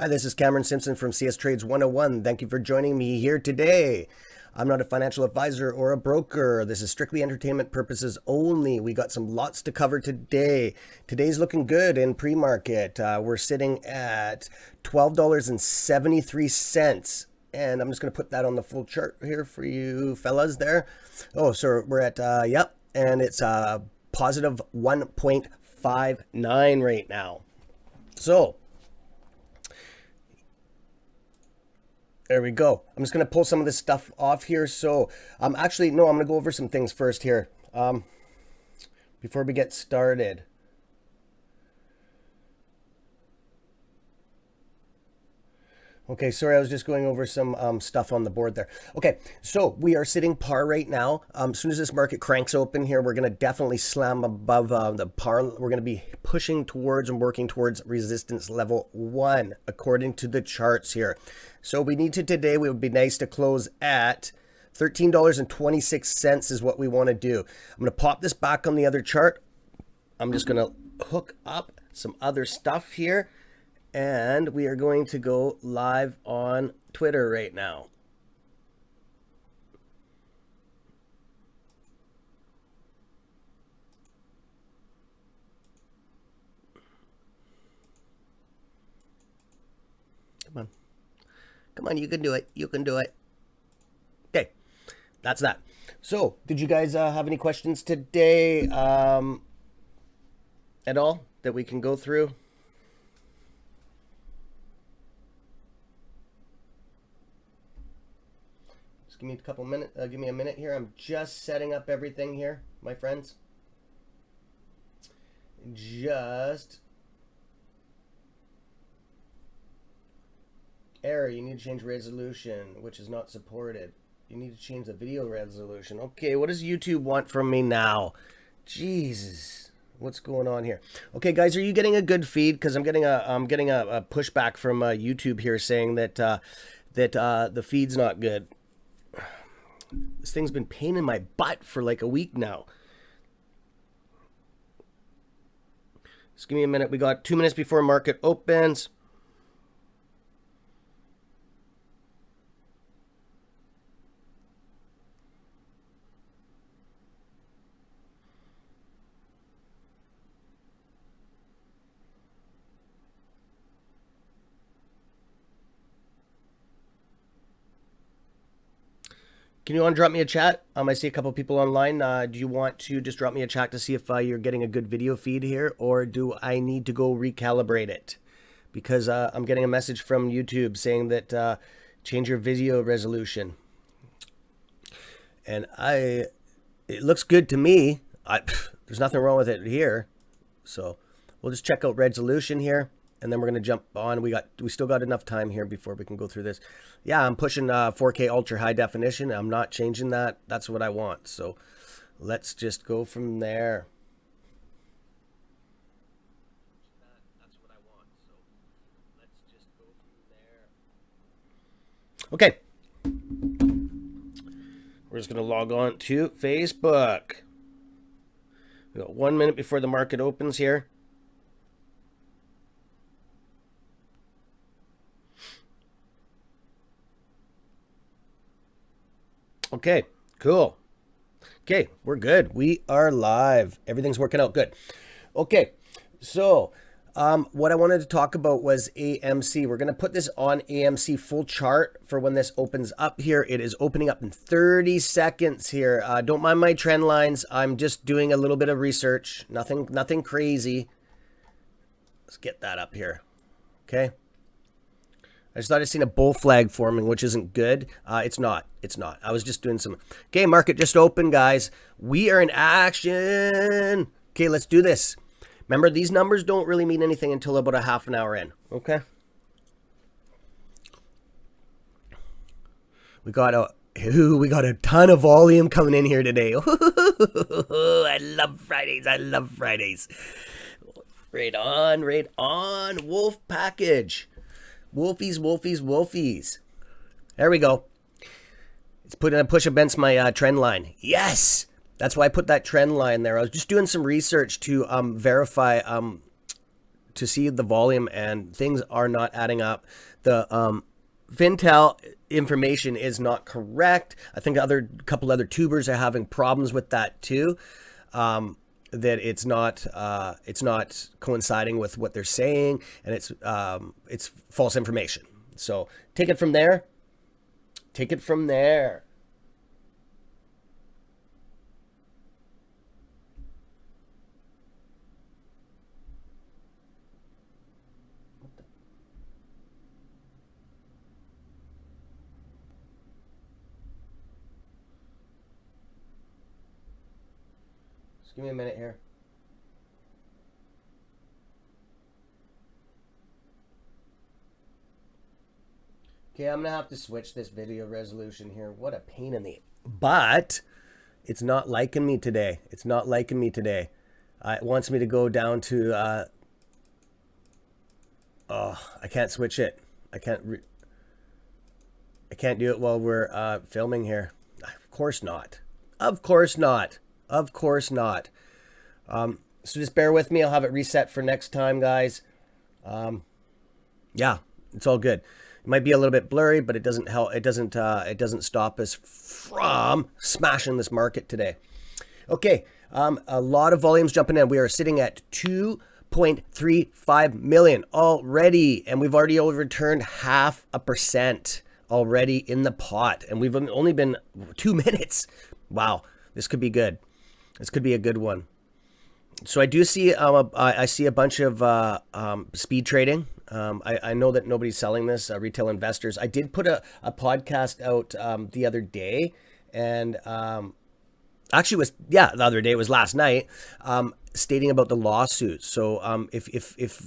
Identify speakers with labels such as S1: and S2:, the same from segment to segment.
S1: Hi, this is Cameron Simpson from CS Trades 101. Thank you for joining me here today. I'm not a financial advisor or a broker. This is strictly entertainment purposes only. We got some lots to cover today. Today's looking good in pre-market. We're sitting at $12.73. And I'm just going to put that on the full chart here for you fellas there. Oh, so we're at, yep. And it's positive 1.59 right now. So, there we go. I'm just going to pull some of this stuff off here. So, actually, no, I'm going to go over some things first here before we get started. Okay, sorry, I was just going over some stuff on the board there. Okay, so we are sitting par right now. As soon as this market cranks open here, we're going to definitely slam above the par. We're going to be pushing towards and working towards resistance level 1, according to the charts here. So we need to today, it would be nice to close at $13.26 is what we want to do. I'm going to pop this back on the other chart. I'm just going to hook up some other stuff here. And we are going to go live on Twitter right now. Come on. Come on, you can do it. You can do it. Okay, that's that. So, did you guys have any questions today at all that we can go through? Give me a couple minutes. Give me a minute here. I'm just setting up everything here, my friends. Error. You need to change resolution, which is not supported. You need to change the video resolution. Okay, what does YouTube want from me now? Jesus, what's going on here? Okay, guys, are you getting a good feed? Because I'm getting a pushback from YouTube here saying that the feed's not good. This thing's been pain in my butt for like a week now. Just give me a minute. We got 2 minutes before market opens. Can you drop me a chat? I see a couple people online. Do you want to just drop me a chat to see if you're getting a good video feed here, or do I need to go recalibrate it? Because I'm getting a message from YouTube saying that change your video resolution. And it looks good to me. There's nothing wrong with it here. So we'll just check out resolution here. And then we're going to jump on. We still got enough time here before we can go through this. Yeah, I'm pushing 4K ultra high definition. I'm not changing that. That's what I want. So let's just go from there. Okay. We're just going to log on to Facebook. We got 1 minute before the market opens here. Okay, cool. Okay, we're good. We are live. Everything's working out good. Okay, so what I wanted to talk about was AMC. We're going to put this on AMC full chart for when this opens up here. It is opening up in 30 seconds here. Don't mind my trend lines. I'm just doing a little bit of research. Nothing crazy. Let's get that up here. Okay. I just thought I'd seen a bull flag forming, which isn't good. It's not. It's not. I was just doing some... Okay, market just opened, guys. We are in action. Okay, let's do this. Remember, these numbers don't really mean anything until about a half an hour in. Okay? We got a ton of volume coming in here today. I love Fridays. I love Fridays. Right on, right on. Wolf package. Wolfies, wolfies, wolfies. There we go. It's putting a push against my trend line. Yes! That's why I put that trend line there. I was just doing some research to verify to see the volume, and things are not adding up. The Fintel information is not correct. I think a couple other tubers are having problems with that too. That it's not coinciding with what they're saying, and it's false information. So take it from there. Take it from there. Just give me a minute here. Okay, I'm gonna have to switch this video resolution here. What a pain in the... But it's not liking me today. It's not liking me today. It wants me to go down to... oh, I can't switch it. I can't do it while we're filming here. Of course not. Of course not. Of course not. So just bear with me. I'll have it reset for next time, guys. Yeah, it's all good. It might be a little bit blurry, but it doesn't help. It doesn't stop us from smashing this market today. Okay, a lot of volumes jumping in. We are sitting at 2.35 million already, and we've already overturned 0.5% already in the pot, and we've only been 2 minutes. Wow, this could be good. This could be a good one. So I do see I see a bunch of speed trading. I know that nobody's selling this, retail investors. I did put a podcast out the other day, and actually was, yeah, the other day, it was last night, stating about the lawsuit. So if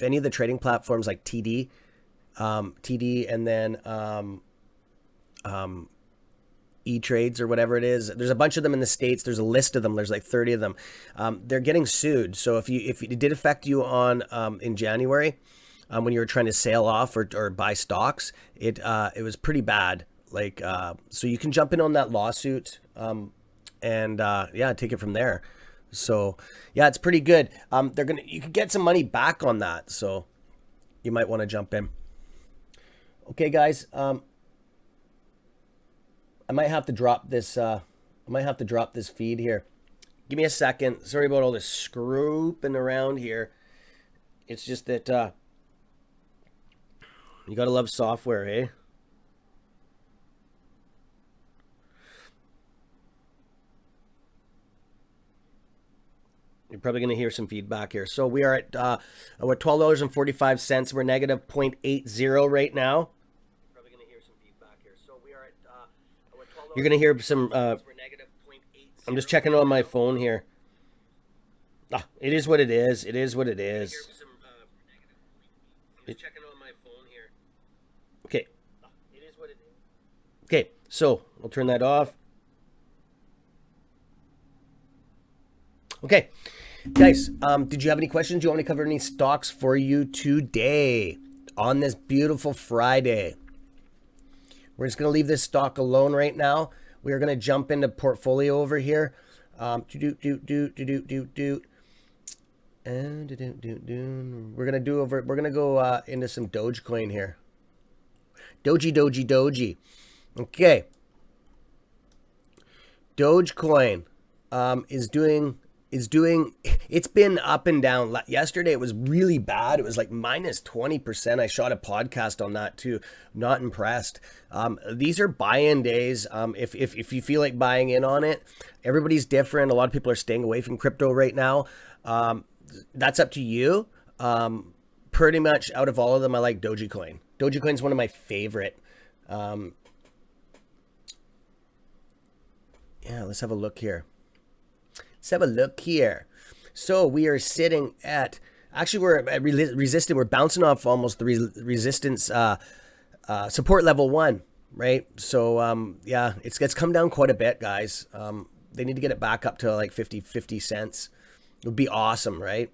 S1: any of the trading platforms like TD and then E-Trades or whatever it is, there's a bunch of them in the States. There's a list of them. There's like 30 of them. They're getting sued. So if it did affect you on in January, when you were trying to sail off or buy stocks, it was pretty bad. Like so you can jump in on that lawsuit and yeah, take it from there. So yeah, it's pretty good. You can get some money back on that. So you might want to jump in. Okay, guys. I might have to drop this. I might have to drop this feed here. Give me a second. Sorry about all this scrooping around here. It's just that you gotta love software, eh? You're probably gonna hear some feedback here. So we are at we're $12.45. We're negative 0.80 right now. You're going to hear some, I'm just checking on my phone here. It is what it is. It is what it is. Okay. Okay, so I'll turn that off. Okay, guys, did you have any questions? Do you want me to cover any stocks for you today on this beautiful Friday? We're just going to leave this stock alone right now. We are going to jump into portfolio over here. We're going to go into some Dogecoin here. Doji. Okay. Dogecoin it's been up and down. Yesterday it was really bad. It was like minus 20%. I shot a podcast on that too. Not impressed. These are buy-in days. If you feel like buying in on it, everybody's different. A lot of people are staying away from crypto right now. That's up to you. Pretty much out of all of them, I like Dogecoin. Dogecoin's one of my favorite. Yeah, let's have a look here. Let's have a look here. So we are sitting at, actually we're at resistance. We're bouncing off almost the resistance support level 1, right? So yeah, it's come down quite a bit, guys. They need to get it back up to like 50 cents. It would be awesome, right?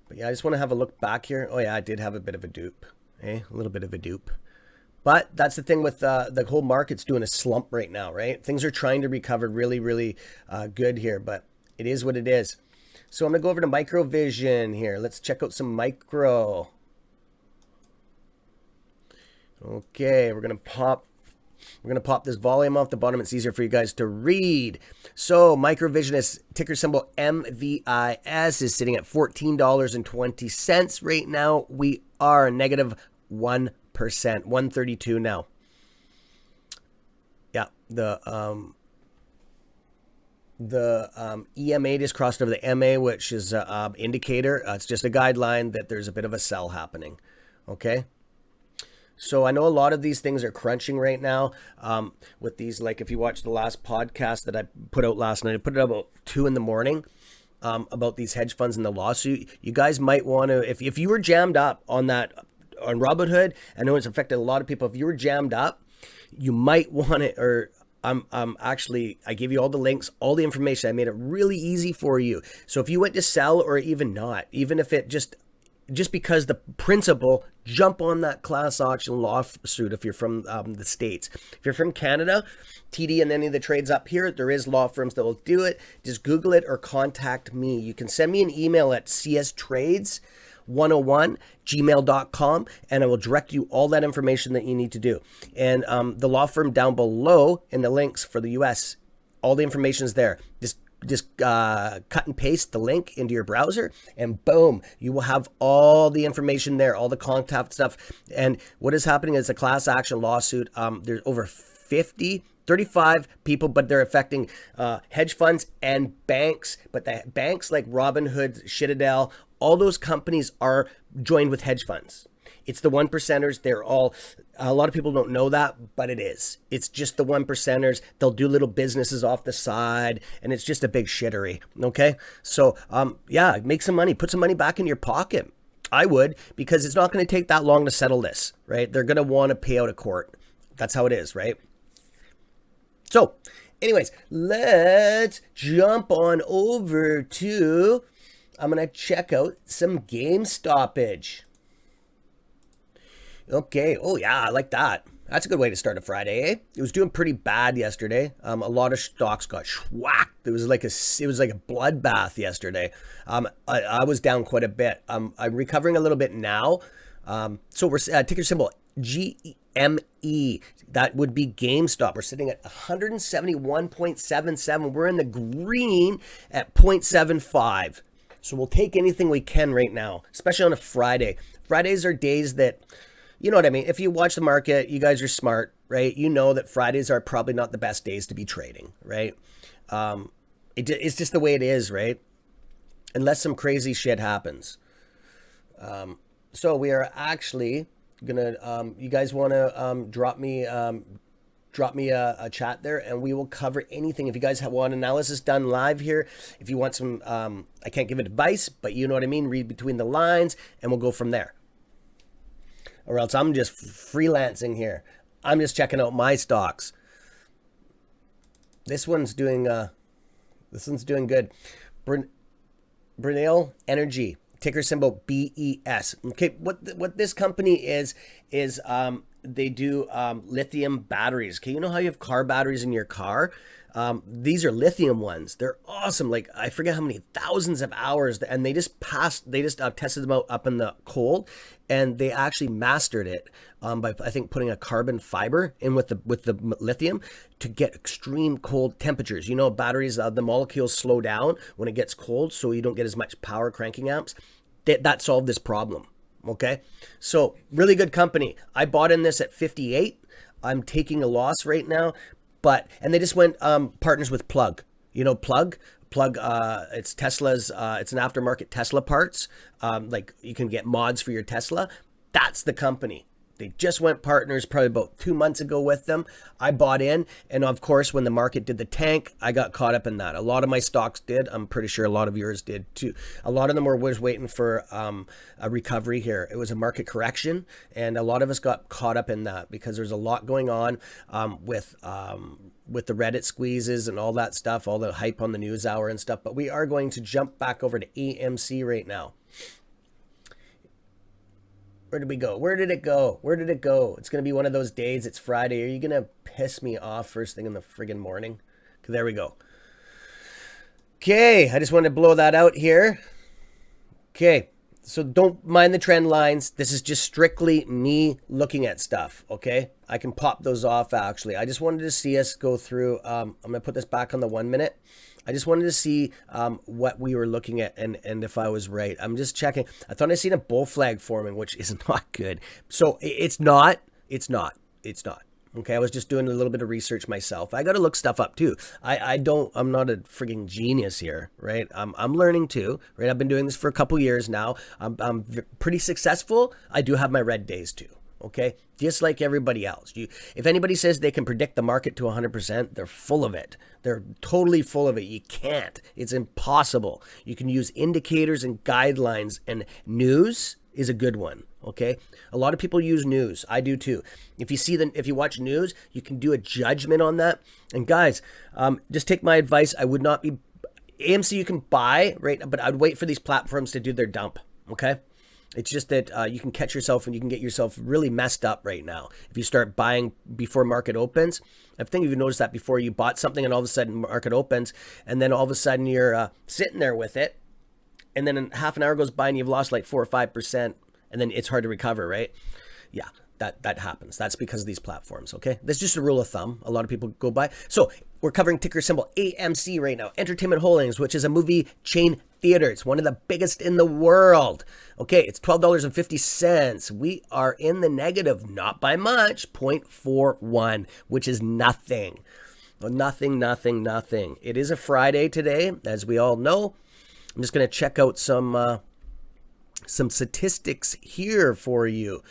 S1: But yeah, I just want to have a look back here. Oh yeah, I did have a bit of a dupe, a little bit of a dupe. But that's the thing with the whole market's doing a slump right now, right? Things are trying to recover really, really good here, but it is what it is. So I'm going to go over to microvision here. Let's check out some micro. Okay, we're going to pop this volume off the bottom. It's easier for you guys to read. So microvision is ticker symbol MVIS is sitting at $14.20 right now. We are negative 1%, 132 now. Yeah, the EMA just crossed over the MA, which is an indicator. It's just a guideline that there's a bit of a sell happening. Okay. So I know a lot of these things are crunching right now with these, like if you watch the last podcast that I put out last night, I put it out about 2 a.m. About these hedge funds and the lawsuit. You guys might want to, if you were jammed up on that, on Robinhood, I know it's affected a lot of people. If you were jammed up, you might want it, or actually, I gave you all the links, all the information. I made it really easy for you. So if you went to sell or even not, even if it just because the principal, jump on that class action lawsuit if you're from the States. If you're from Canada, TD and any of the trades up here, there is law firms that will do it. Just Google it or contact me. You can send me an email at cstrades101gmail.com and I will direct you all that information that you need to do. And the law firm down below in the links for the US, all the information is there. Just cut and paste the link into your browser and boom, you will have all the information there, all the contact stuff. And what is happening is a class action lawsuit. There's over 35 people, but they're affecting hedge funds and banks. But the banks like Robinhood, Citadel, all those companies are joined with hedge funds. It's the 1%ers. They're all, a lot of people don't know that, but it is. It's just the 1%ers. They'll do little businesses off the side, and it's just a big shittery. Okay. So, yeah, make some money, put some money back in your pocket. I would, because it's not going to take that long to settle this, right? They're going to want to pay out of court. That's how it is, right? So anyways, let's jump on over to, I'm going to check out some game stoppage. Okay. Oh yeah, I like that. That's a good way to start a Friday, eh? It was doing pretty bad yesterday. A lot of stocks got schwacked. It was like a bloodbath yesterday. I was down quite a bit. I'm recovering a little bit now. So we're ticker symbol GME. That would be GameStop. We're sitting at 171.77. We're in the green at 0.75. So we'll take anything we can right now, especially on a Friday. Fridays are days that, you know what I mean? If you watch the market, you guys are smart, right? You know that Fridays are probably not the best days to be trading, right? It's just the way it is, right? Unless some crazy shit happens. So we are actually gonna, you guys want to drop me a chat there and we will cover anything. If you guys want analysis done live here, if you want some, I can't give advice, but you know what I mean? Read between the lines and we'll go from there. Or else I'm just freelancing here. I'm just checking out my stocks. This one's doing good. Brunel Energy, ticker symbol BES. Okay, what this company is they do lithium batteries. Okay, you know how you have car batteries in your car? These are lithium ones. They're awesome. Like I forget how many thousands of hours, and they just tested them out up in the cold, and they actually mastered it by I think putting a carbon fiber in with the lithium to get extreme cold temperatures. You know, batteries, the molecules slow down when it gets cold, so you don't get as much power cranking amps. That solved this problem. Okay, so really good company. I bought in this at 58. I'm taking a loss right now, and they just went partners with Plug. You know, Plug, it's Tesla's, it's an aftermarket Tesla parts. Like you can get mods for your Tesla. That's the company. They just went partners probably about 2 months ago with them. I bought in. And of course, when the market did the tank, I got caught up in that. A lot of my stocks did. I'm pretty sure a lot of yours did too. A lot of them were waiting for a recovery here. It was a market correction. And a lot of us got caught up in that because there's a lot going on with the Reddit squeezes and all that stuff, all the hype on the news hour and stuff. But we are going to jump back over to AMC right now. Where did we go? Where did it go? Where did it go? It's going to be one of those days. It's Friday. Are you going to piss me off first thing in the friggin' morning? There we go. Okay, I just wanted to blow that out here. Okay, so don't mind the trend lines. This is just strictly me looking at stuff, okay? I can pop those off, actually. I just wanted to see us go through. I'm going to put this back on the 1 minute. I just wanted to see what we were looking at and if I was right. I'm just checking. I thought I seen a bull flag forming, which is not good. So it's not. Okay, I was just doing a little bit of research myself. I got to look stuff up too. I'm not a frigging genius here, right? I'm learning too, right? I've been doing this for a couple years now. I'm pretty successful. I do have my red days too. Okay, just like everybody else. If anybody says they can predict the market to 100%, they're full of it. They're totally full of it. You can't. It's impossible. You can use indicators and guidelines, and news is a good one. Okay, a lot of people use news. I do too. If you watch news, you can do a judgment on that. And guys, just take my advice. I would not be AMC. You can buy, right, but I'd wait for these platforms to do their dump. Okay. It's just that you can catch yourself and you can get yourself really messed up right now if you start buying before market opens. I think you've noticed that before. You bought something and all of a sudden market opens, and then all of a sudden you're sitting there with it, and then half an hour goes by and you've lost like 4 or 5%, and then it's hard to recover, right? Yeah, that happens. That's because of these platforms, okay? That's just a rule of thumb. A lot of people go by. So we're covering ticker symbol AMC right now, Entertainment Holdings, which is a movie chain theater. It's one of the biggest in the world. Okay, it's $12.50. We are in the negative, not by much, 0.41, which is nothing. Nothing. It is a Friday today, as we all know. I'm just going to check out some statistics here for you.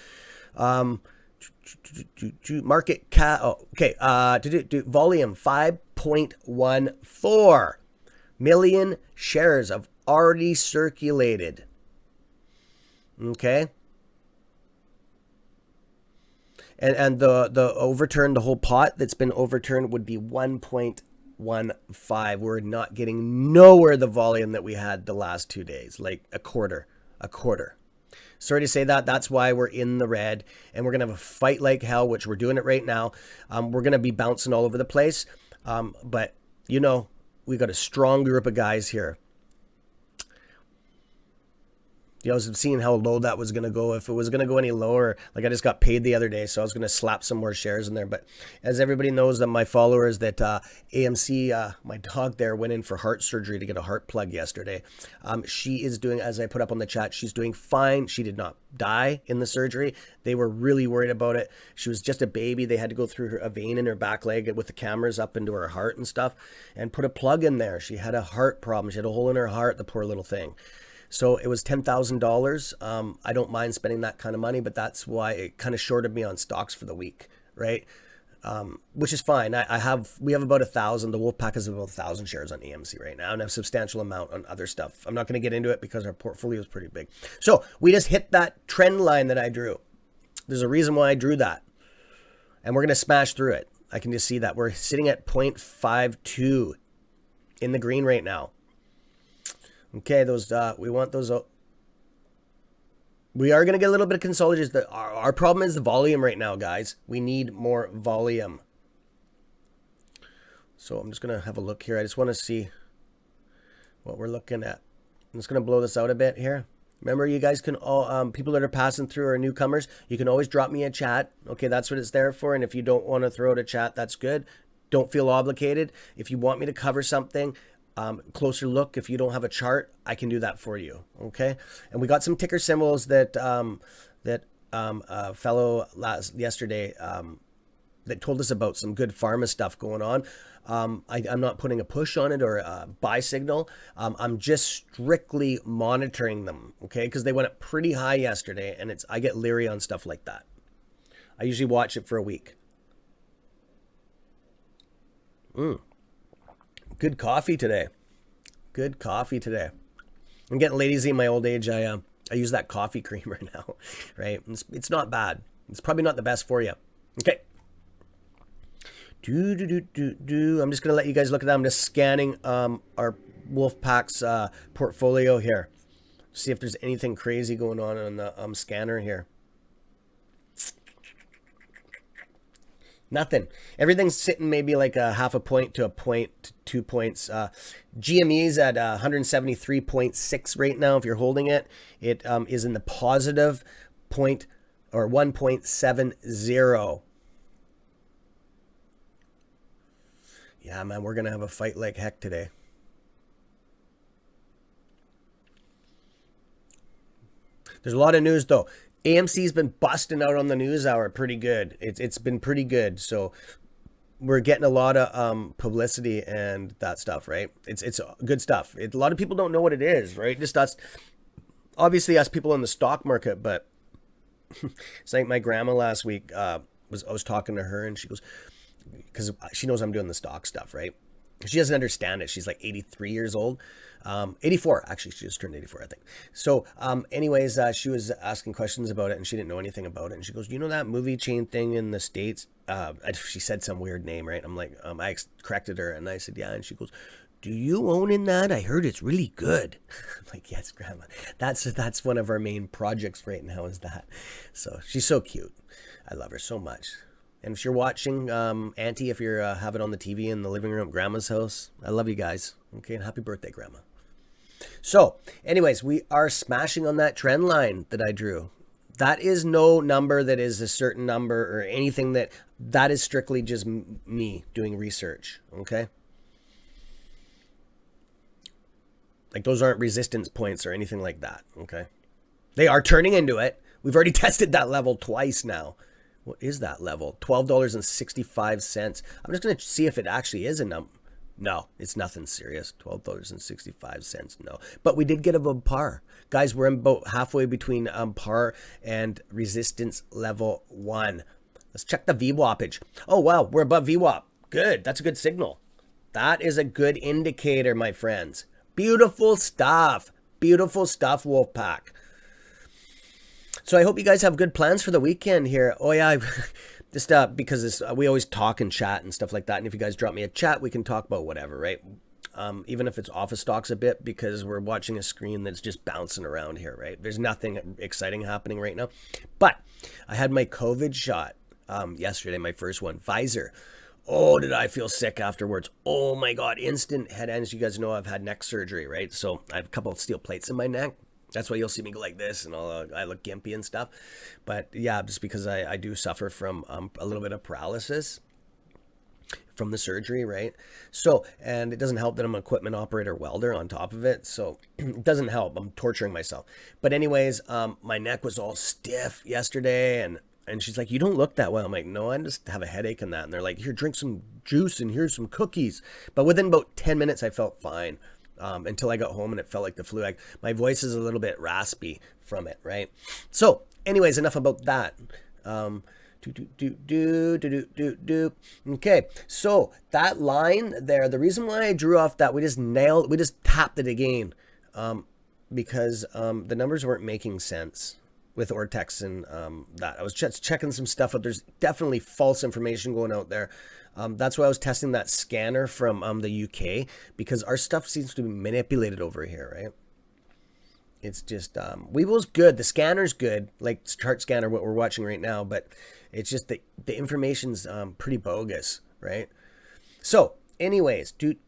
S1: Market cap. Oh, okay. Volume 5.14 million shares have already circulated. Okay. And the overturned, the whole pot that's been overturned would be 1.15. We're not getting nowhere the volume that we had the last 2 days, like a quarter. Sorry to say that. That's why we're in the red, and we're going to have a fight like hell, which we're doing it right now. We're going to be bouncing all over the place. But, you know, we got a strong group of guys here. You know, I was seeing how low that was going to go. If it was going to go any lower, like I just got paid the other day, so I was going to slap some more shares in there. But as everybody knows, that my followers, that AMC, my dog there, went in for heart surgery to get a heart plug yesterday. She is doing, as I put up on the chat, she's doing fine. She did not die in the surgery. They were really worried about it. She was just a baby. They had to go through a vein in her back leg with the cameras up into her heart and stuff and put a plug in there. She had a heart problem. She had a hole in her heart, the poor little thing. So it was $10,000. I don't mind spending that kind of money, but that's why it kind of shorted me on stocks for the week, right? Which is fine. We have about 1,000. The Wolfpack has about 1,000 shares on AMC right now, and a substantial amount on other stuff. I'm not going to get into it because our portfolio is pretty big. So we just hit that trend line that I drew. There's a reason why I drew that, and we're going to smash through it. I can just see that we're sitting at 0.52 in the green right now. Okay, those we want those. We are going to get a little bit of consolidation. Our problem is the volume right now, guys. We need more volume. So I'm just going to have a look here. I just want to see what we're looking at. I'm just going to blow this out a bit here. Remember, you guys can all, people that are passing through are newcomers. You can always drop me a chat. Okay, that's what it's there for. And if you don't want to throw out a chat, that's good. Don't feel obligated. If you want me to cover something, closer look, if you don't have a chart, I can do that for you. Okay, and we got some ticker symbols that fellow yesterday that told us about some good pharma stuff going on. I'm not putting a push on it or a buy signal. I'm just strictly monitoring them, okay, because they went up pretty high yesterday, and I get leery on stuff like that. I usually watch it for a week. Good coffee today. I'm getting lazy in my old age. I use that coffee creamer now, right? It's not bad. It's probably not the best for you. Okay. I'm just going to let you guys look at that. I'm just scanning our Wolfpack's portfolio here. See if there's anything crazy going on the scanner here. Nothing. Everything's sitting maybe like a half a point to a point to 2 points. GME's at 173.6 right now. If you're holding it, it is in the positive point or 1.70. Yeah, man, we're gonna have a fight like heck today. There's a lot of news though. AMC's been busting out on the news hour pretty good. It's been pretty good. So we're getting a lot of publicity and that stuff, right? It's good stuff. A lot of people don't know what it is, right? Just us, obviously us people in the stock market, but it's like my grandma last week I was talking to her and she goes, because she knows I'm doing the stock stuff, right? She doesn't understand it. She's like 83 years old. 84, actually, she just turned 84, I think. So anyways, she was asking questions about it and she didn't know anything about it. And she goes, you know that movie chain thing in the States? She said some weird name, right? I'm like, I corrected her and I said, yeah. And she goes, do you own in that? I heard it's really good. I'm like, yes, Grandma. That's one of our main projects right now is that. So she's so cute. I love her so much. And if you're watching, Auntie, if you're have it on the TV in the living room at Grandma's house, I love you guys. Okay, and happy birthday, Grandma. So, anyways, we are smashing on that trend line that I drew. That is no number that is a certain number or anything that is strictly just me doing research, okay? Like those aren't resistance points or anything like that, okay? They are turning into it. We've already tested that level twice now. What is that level? $12.65. I'm just going to see if it actually is a number. No, it's nothing serious. $12.65. No. But we did get above par. Guys, we're about halfway between par and resistance level 1. Let's check the VWAPage. Oh, wow. We're above VWAP. Good. That's a good signal. That is a good indicator, my friends. Beautiful stuff. Beautiful stuff, Wolfpack. So I hope you guys have good plans for the weekend here. Oh yeah, just because we always talk and chat and stuff like that. And if you guys drop me a chat, we can talk about whatever, right? Even if it's office stocks a bit, because we're watching a screen that's just bouncing around here, right? There's nothing exciting happening right now. But I had my COVID shot yesterday, my first one, Pfizer. Oh, did I feel sick afterwards? Oh my God, instant head ends. You guys know I've had neck surgery, right? So I have a couple of steel plates in my neck. That's why you'll see me go like this and I look gimpy and stuff. But yeah, just because I do suffer from a little bit of paralysis from the surgery, right? So, and it doesn't help that I'm an equipment operator welder on top of it. So it doesn't help. I'm torturing myself. But anyways, my neck was all stiff yesterday and she's like, you don't look that well. I'm like, no, I just have a headache and that. And they're like, here, drink some juice and here's some cookies. But within about 10 minutes, I felt fine. Until I got home and it felt like the flu. My voice is a little bit raspy from it, right? So, anyways, enough about that. Okay, so that line there, the reason why I drew off that, we just tapped it again, because the numbers weren't making sense with Ortex and that. I was just checking some stuff out. There's definitely false information going out there. That's why I was testing that scanner from the UK, because our stuff seems to be manipulated over here, right? It's just, Weeble's good. The scanner's good, like chart scanner, what we're watching right now, but it's just the information's pretty bogus, right? So, anyways, dude,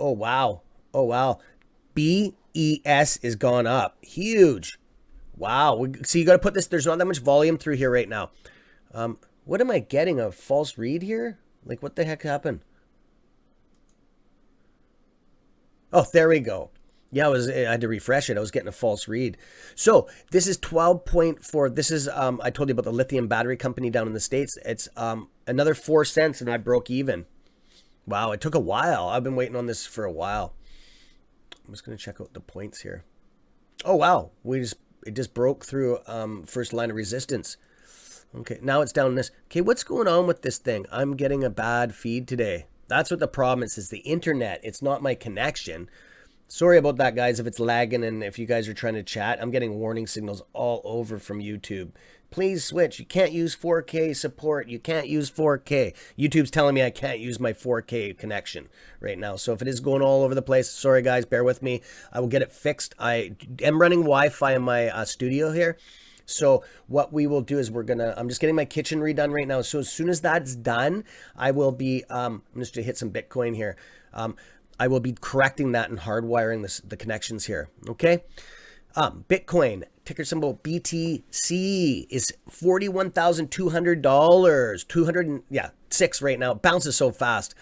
S1: oh, wow. Oh, wow. BES is gone up. Huge. Wow. So you got to put this, there's not that much volume through here right now. What am I getting? A false read here? Like, what the heck happened? Oh, there we go. Yeah, I had to refresh it. I was getting a false read. So this is 12.4. This is, I told you about the lithium battery company down in the States. It's another 4 cents and I broke even. Wow, it took a while. I've been waiting on this for a while. I'm just going to check out the points here. Oh, wow. It just broke through first line of resistance. Okay, now it's down this. Okay, what's going on with this thing? I'm getting a bad feed today. That's what the problem is the internet. It's not my connection. Sorry about that, guys, if it's lagging and if you guys are trying to chat. I'm getting warning signals all over from YouTube. Please switch. You can't use 4K support. You can't use 4K. YouTube's telling me I can't use my 4K connection right now. So if it is going all over the place, sorry, guys, bear with me. I will get it fixed. I am running Wi-Fi in my studio here. So what we will do is I'm just getting my kitchen redone right now. So as soon as that's done, I will be, I'm just gonna hit some Bitcoin here. I will be correcting that and hardwiring the connections here. Okay. Bitcoin, ticker symbol BTC, is $41,200. 6 right now. It bounces so fast.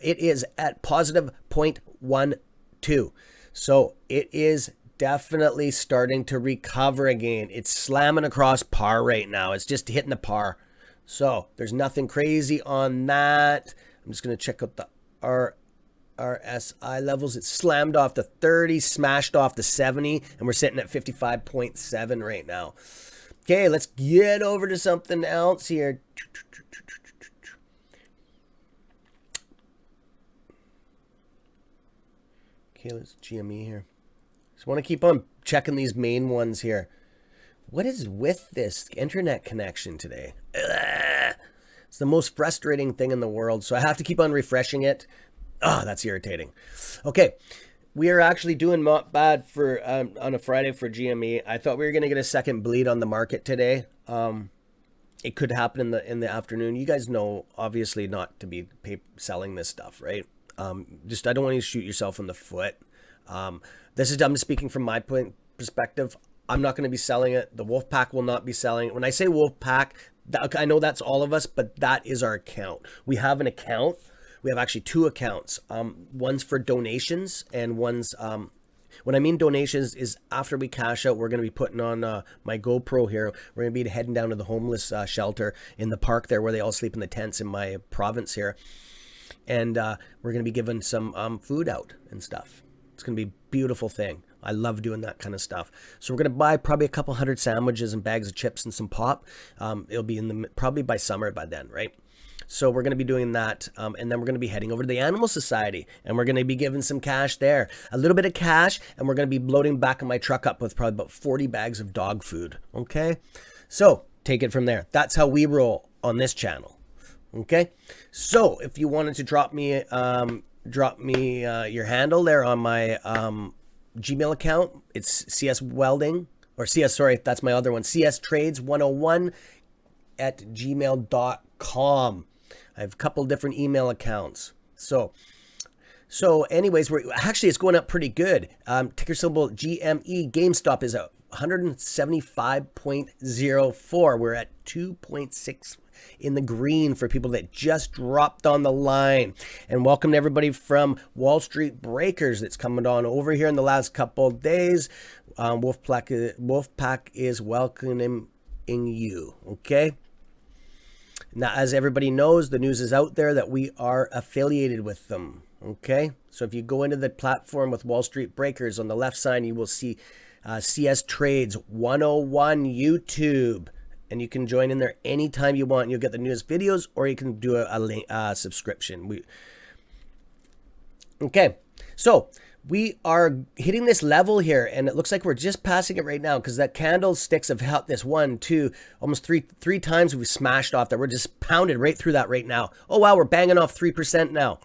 S1: It is at positive 0.12. So it is definitely starting to recover again. It's slamming across par right now. It's just hitting the par. So there's nothing crazy on that. I'm just going to check out the RSI levels. It slammed off the 30, smashed off the 70, and we're sitting at 55.7 right now. Okay, let's get over to something else here. Okay, let's GME here. Just want to keep on checking these main ones here. What is with this internet connection today? Ugh. It's the most frustrating thing in the world, so I have to keep on refreshing it. Oh, that's irritating. Okay, we are actually doing not bad for on a Friday for GME. I thought we were going to get a second bleed on the market today. It could happen in the afternoon. You guys know, obviously, not to be selling this stuff, right? Just I don't want you to shoot yourself in the foot. I'm speaking from my perspective. I'm not going to be selling it. The wolf pack will not be selling it. When I say wolf pack, I know that's all of us, but that is our account. We have an account. We have actually two accounts. One's for donations, and one's when I mean donations is after we cash out, we're going to be putting on my GoPro here. We're going to be heading down to the homeless shelter in the park there where they all sleep in the tents in my province here. And we're going to be giving some food out and stuff. It's going to be a beautiful thing. I love doing that kind of stuff. So we're going to buy probably a couple hundred sandwiches and bags of chips and some pop. It'll be probably by summer by then, right? So we're going to be doing that, and then we're going to be heading over to the Animal Society, and we're going to be giving some cash there. A little bit of cash, and we're going to be loading back in my truck up with probably about 40 bags of dog food, okay? So take it from there. That's how we roll on this channel, okay? So if you wanted to drop me your handle there on my Gmail account, it's CS Welding, or CS, sorry, that's my other one, CS Trades 101 at gmail.com. I have a couple different email accounts. So anyways, it's going up pretty good. Ticker symbol GME. GameStop is at 175.04. We're at 2.6 in the green for people that just dropped on the line. And welcome to everybody from Wall Street Breakers that's coming on over here in the last couple of days. Wolfpack is welcoming you. Okay. Now, as everybody knows, the news is out there that we are affiliated with them, okay? So if you go into the platform with Wall Street Breakers, on the left side, you will see CS Trades 101 YouTube, and you can join in there anytime you want. You'll get the newest videos, or you can do a subscription. Okay, so we are hitting this level here, and it looks like we're just passing it right now because that candlesticks have held this 1, 2, almost three times we've smashed off that. We're just pounded right through that right now. Oh wow, we're banging off 3% now.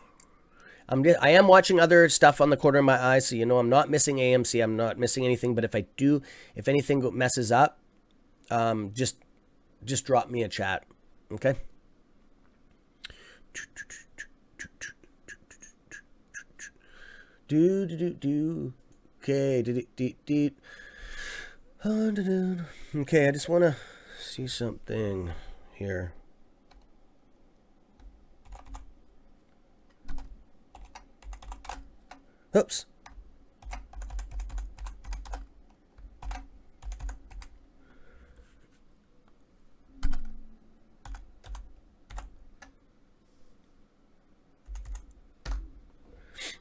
S1: I am watching other stuff on the corner of my eye, so you know I'm not missing AMC. I'm not missing anything. But if anything messes up, just drop me a chat, okay? Okay, okay, I just want to see something here. Oops.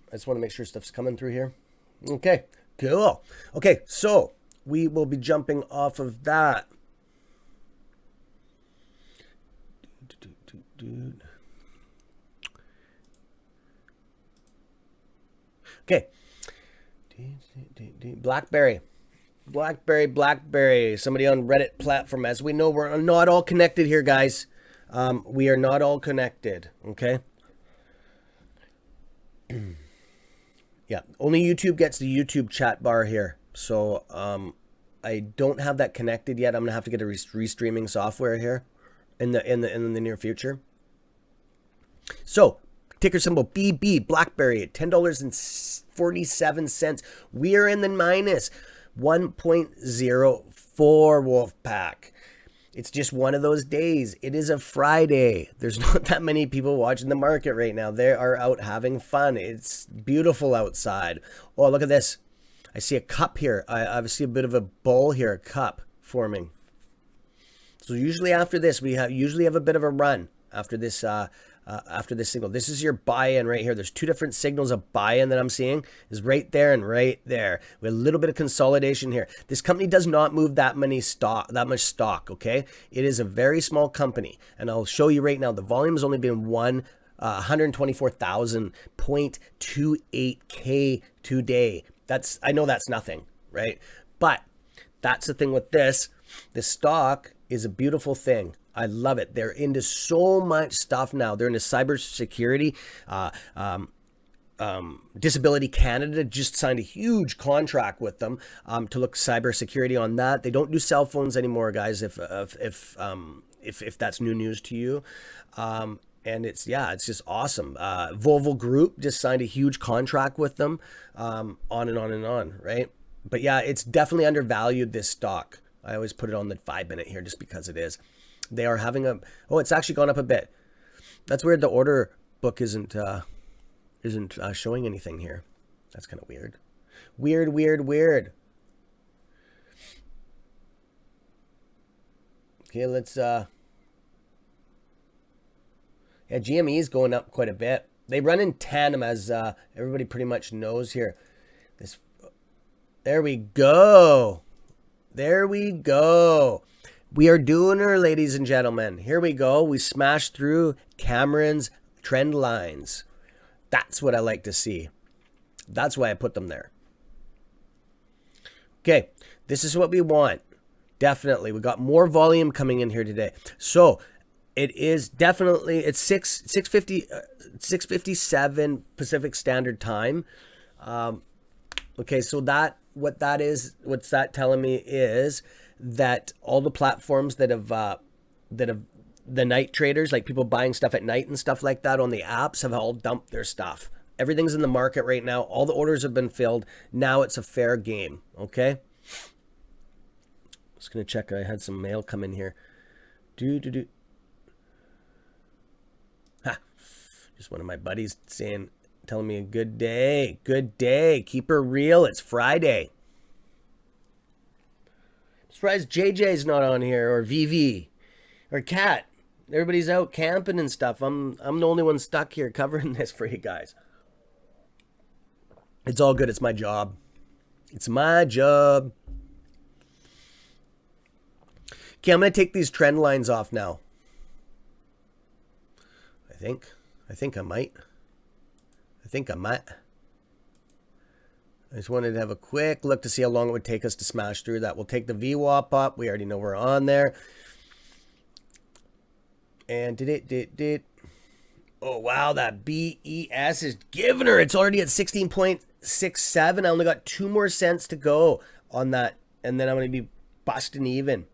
S1: I just want to make sure stuff's coming through here. Okay, cool. Okay, so we will be jumping off of that. Okay. BlackBerry. Somebody on Reddit platform. As we know, we're not all connected here, guys. We are not all connected, okay? Yeah, only YouTube gets the YouTube chat bar here. So I don't have that connected yet. I'm gonna have to get a restreaming software here in the near future. So ticker symbol BB, BlackBerry at $10.47. We are in the minus 1.04 Wolfpack. It's just one of those days. It is a Friday. There's not that many people watching the market right now. They are out having fun. It's beautiful outside. Oh, look at this. I see a cup here. I see a bit of a bowl here, a cup forming. So usually after this, we usually have a bit of a run after this signal. This is your buy-in right here. There's two different signals of buy-in that I'm seeing is right there and right there. We have a little bit of consolidation here. This company does not move that much stock, okay? It is a very small company, and I'll show you right now. The volume has only been 124,000.28K today. I know that's nothing, right? But that's the thing with this. This stock is a beautiful thing. I love it. They're into so much stuff now. They're into cybersecurity. Disability Canada just signed a huge contract with them to look cybersecurity on that. They don't do cell phones anymore, guys. If that's new news to you. And it's just awesome. Volvo Group just signed a huge contract with them. On and on and on, right? But yeah, it's definitely undervalued, this stock. I always put it on the 5-minute here just because it is. They are having it's actually gone up a bit. That's weird. The order book isn't showing anything here. That's kind of weird. Weird. Okay, let's GME is going up quite a bit. They run in tandem, as everybody pretty much knows here. There we go. We are doing her, ladies and gentlemen. Here we go. We smashed through Cameron's trend lines. That's what I like to see. That's why I put them there. Okay, this is what we want. Definitely. We got more volume coming in here today. So it is definitely, it's 6:57 Pacific Standard Time. Okay, so what's that telling me is that all the platforms that have the night traders, like people buying stuff at night and stuff like that on the apps, have all dumped their stuff. Everything's in the market right now. All the orders have been filled. Now it's a fair game. Okay. Just gonna check. I had some mail come in here. Just one of my buddies telling me a good day. Keep her real. It's Friday. I'm surprised JJ's not on here, or VV, or Kat. Everybody's out camping and stuff. I'm the only one stuck here covering this for you guys. It's all good. It's my job. Okay, I'm going to take these trend lines off now. I think I might. I just wanted to have a quick look to see how long it would take us to smash through that. We'll take the VWAP up. We already know we're on there. And did. Oh, wow, that BES is giving her. It's already at 16.67. I only got 2 more cents to go on that, and then I'm going to be busting even.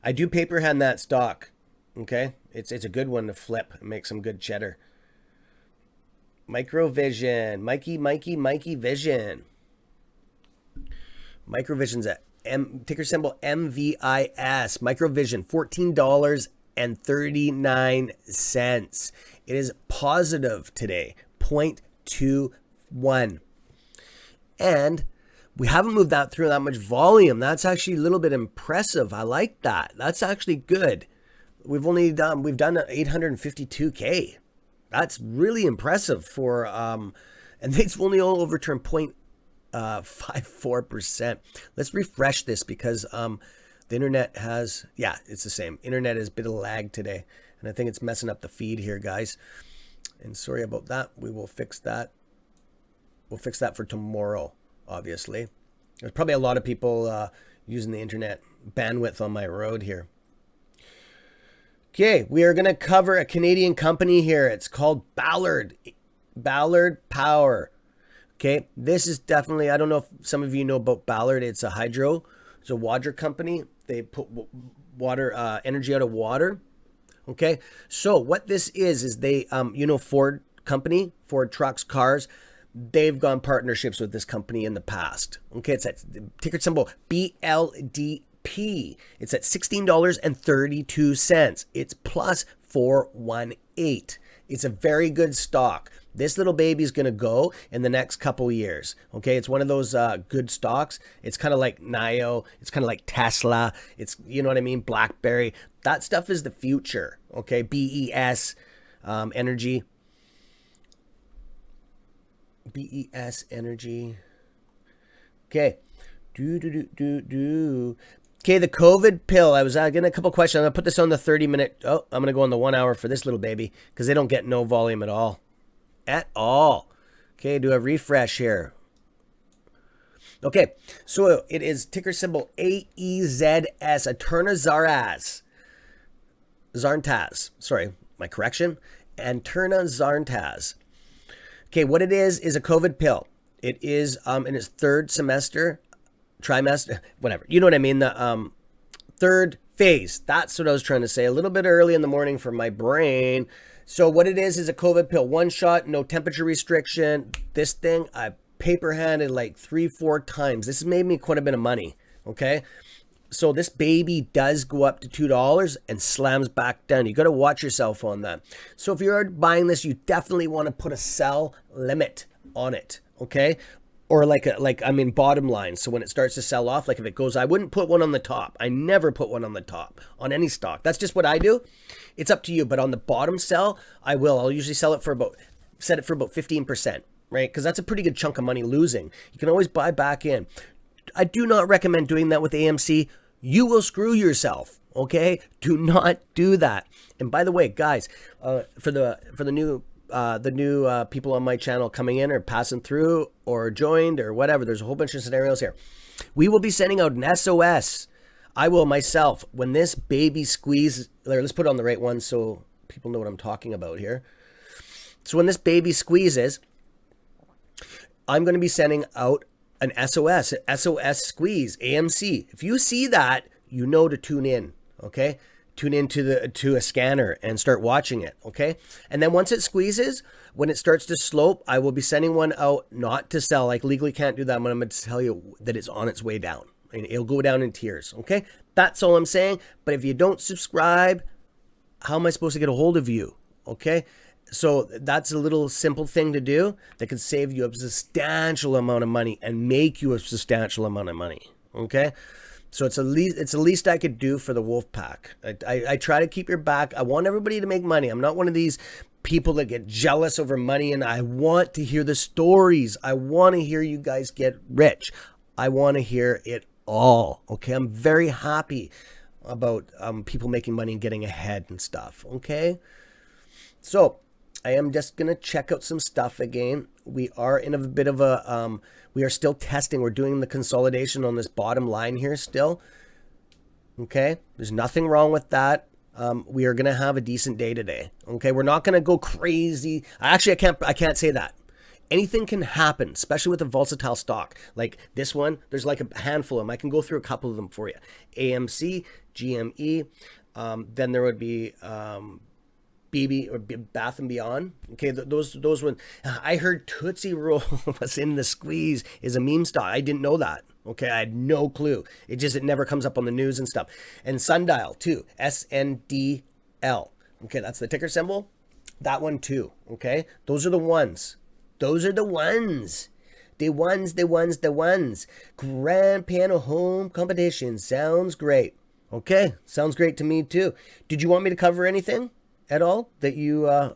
S1: I do paper hand that stock, okay? It's a good one to flip and make some good cheddar. Microvision, Mikey Vision. Microvision's at ticker symbol MVIS. Microvision, $14.39. It is positive today, 0.21. And we haven't moved that through that much volume. That's actually a little bit impressive. I like that. That's actually good. We've done 852K. That's really impressive for and they've only overturned 0.54%. Let's refresh this because the internet has, it's the same. Internet has a bit of lag today, and I think it's messing up the feed here, guys. And sorry about that. We will fix that. We'll fix that for tomorrow, obviously. There's probably a lot of people using the internet bandwidth on my road here. Okay, we are going to cover a Canadian company here. It's called Ballard Power. Okay, this is definitely, I don't know if some of you know about Ballard. It's a water company. They put water, energy out of water. Okay, so what this is they, Ford company, Ford trucks, cars, they've gone partnerships with this company in the past. Okay, it's at ticker symbol BLDP. It's at $16.32. It's plus 418. It's a very good stock. This little baby's going to go in the next couple years. Okay, it's one of those good stocks. It's kind of like NIO. It's kind of like Tesla. It's, you know what I mean? BlackBerry. That stuff is the future. Okay, BES energy. BES energy. Okay. Okay, the COVID pill. I was getting a couple questions. I'm going to put this on the 30-minute. Oh, I'm going to go on the 1 hour for this little baby because they don't get no volume at all. At all. Okay, do a refresh here. Okay, so it is ticker symbol AEZS, Aterna Zarntaz. Sorry, my correction. Aterna Zarntaz. Okay, what it is a COVID pill. It is in its third trimester, whatever. You know what I mean? The third phase. That's what I was trying to say. A little bit early in the morning for my brain. So what it is a COVID pill. One shot, no temperature restriction. This thing, I paper handed like 3-4 times. This has made me quite a bit of money. Okay. So this baby does go up to $2 and slams back down. You got to watch yourself on that. So if you're buying this, you definitely want to put a sell limit on it. Okay. Or bottom line. So when it starts to sell off, like if it goes, I wouldn't put one on the top. I never put one on the top on any stock. That's just what I do. It's up to you. But on the bottom sell, I will. I'll usually set it for about 15%, right? Because that's a pretty good chunk of money losing. You can always buy back in. I do not recommend doing that with AMC. You will screw yourself. Okay? Do not do that. And by the way, guys, for the new people on my channel coming in or passing through or joined or whatever, there's a whole bunch of scenarios here. We will be sending out an SOS. I will myself when this baby squeezes. Let's put it on the right one so people know what I'm talking about here. So when this baby squeezes, I'm going to be sending out an SOS squeeze, AMC. If you see that, you know to tune in. Okay. Tune into a scanner and start watching it, okay? And then once it squeezes, when it starts to slope, I will be sending one out not to sell. Like legally can't do that, but I'm going to tell you that it's on its way down. And it'll go down in tears, okay? That's all I'm saying. But if you don't subscribe, how am I supposed to get a hold of you, okay? So that's a little simple thing to do that can save you a substantial amount of money and make you a substantial amount of money, okay? So it's the least I could do for the wolf pack. I try to keep your back. I want everybody to make money. I'm not one of these people that get jealous over money, and I want to hear the stories. I want to hear you guys get rich. I want to hear it all. Okay, I'm very happy about people making money and getting ahead and stuff. Okay, so I am just gonna check out some stuff again. We are in a bit of a we are still testing. We're doing the consolidation on this bottom line here still. Okay, there's nothing wrong with that. We are gonna have a decent day today. Okay, we're not gonna go crazy. Actually, I can't say that. Anything can happen, especially with a volatile stock like this one. There's like a handful of them. I can go through a couple of them for you. AMC, GME. Then there would be BB or Bath and Beyond. Okay, those ones. I heard Tootsie Roll was in the squeeze is a meme stock. I didn't know that. Okay, I had no clue. It never comes up on the news and stuff. And Sundial too, SNDL. Okay, that's the ticker symbol. That one too. Okay, those are the ones. Those are the ones. The ones. Grand Piano Home Competition. Sounds great. Okay, sounds great to me too. Did you want me to cover anything at all that you are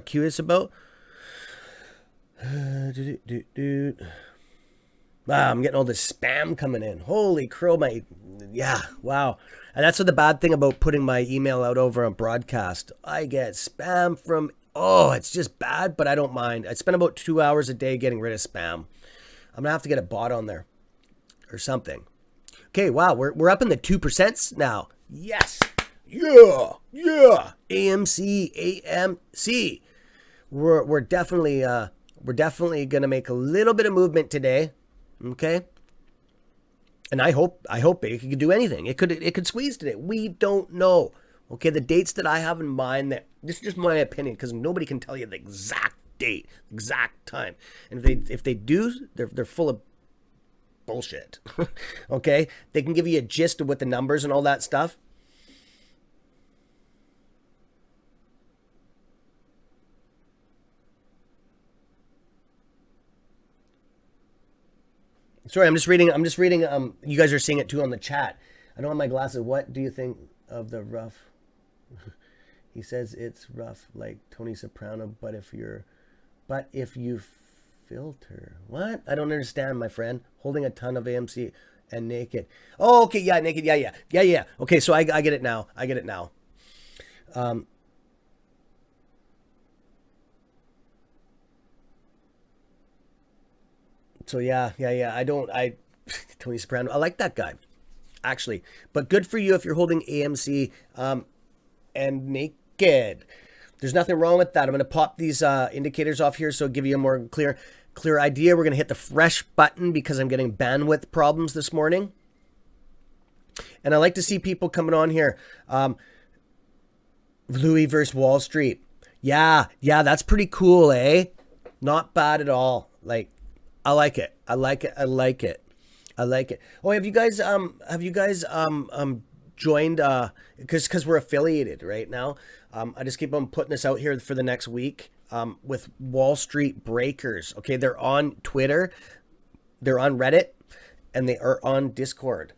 S1: curious about? I'm getting all this spam coming in. Holy crow, yeah, wow. And that's what the bad thing about putting my email out over on broadcast. I get spam from, it's just bad, but I don't mind. I spend about 2 hours a day getting rid of spam. I'm gonna have to get a bot on there or something. Okay, wow, we're up in the 2% now. Yes. Yeah. AMC. We're definitely We're definitely going to make a little bit of movement today. Okay. And I hope it could do anything. It could squeeze today. We don't know. Okay. The dates that I have in mind, that this is just my opinion, because nobody can tell you the exact date, exact time. And if they do, they're full of bullshit. Okay. They can give you a gist of what the numbers and all that stuff. Sorry, I'm just reading. You guys are seeing it too on the chat. I don't have my glasses. What do you think of the rough? He says it's rough, like Tony Soprano. But if you filter, what? I don't understand, my friend. Holding a ton of AMC and naked. Oh, okay, yeah, naked. Yeah. Okay, so I get it now. So yeah. Tony Soprano. I like that guy, actually. But good for you if you're holding AMC and naked. There's nothing wrong with that. I'm going to pop these indicators off here so I'll give you a more clear idea. We're going to hit the fresh button because I'm getting bandwidth problems this morning. And I like to see people coming on here. Louis versus Wall Street. Yeah, that's pretty cool, eh? Not bad at all. Like, I like it. Oh, have you guys joined because we're affiliated right now. I just keep on putting this out here for the next week with Wall Street Breakers. Okay, they're on Twitter, they're on Reddit, and they are on Discord.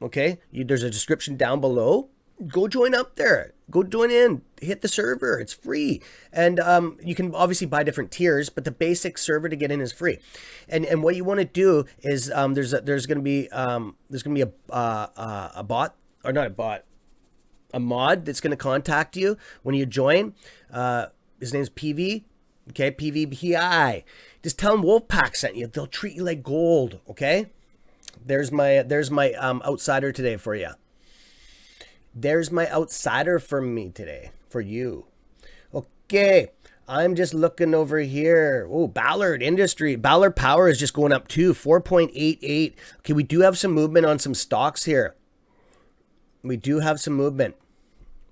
S1: Okay, there's a description down below. Go join up there. Go join in. Hit the server. It's free. And you can obviously buy different tiers, but the basic server to get in is free. And what you want to do is there's going to be a bot, or not a bot, a mod that's going to contact you when you join. His name's PV. Okay, PVPI. Just tell him Wolfpack sent you. They'll treat you like gold. Okay. There's my outsider today for you. There's my outsider for me today, for you. Okay, I'm just looking over here. Oh, Ballard Power is just going up too, 4.88. Okay, we do have some movement on some stocks here. We do have some movement.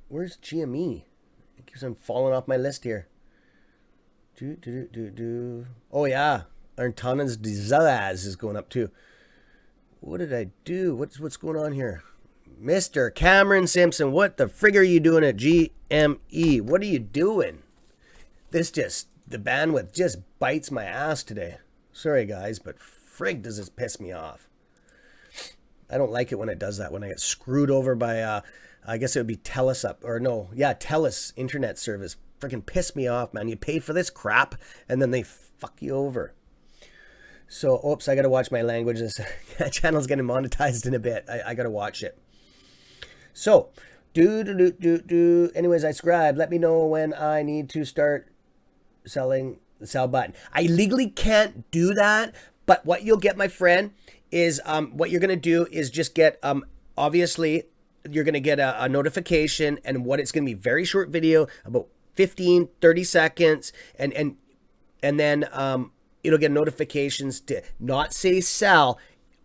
S1: Where's GME? It keeps on falling off my list here. Oh yeah, Arntonen's Dizaz is going up too. What did I do? What's going on here? Mr. Cameron Simpson, what the frig are you doing at GME? What are you doing? The bandwidth just bites my ass today. Sorry, guys, but frig does this piss me off. I don't like it when it does that, when I get screwed over by, I guess it would be TELUS internet service. Freaking piss me off, man. You pay for this crap, and then they fuck you over. So, oops, I got to watch my language. This channel's getting monetized in a bit. I got to watch it. So, anyways, I scribe. Let me know when I need to start selling the sell button. I legally can't do that, but what you'll get, my friend, is what you're going to do is just get, obviously, you're going to get a notification, and what it's going to be very short video, about 15, 30 seconds, and then it'll get notifications to not say sell.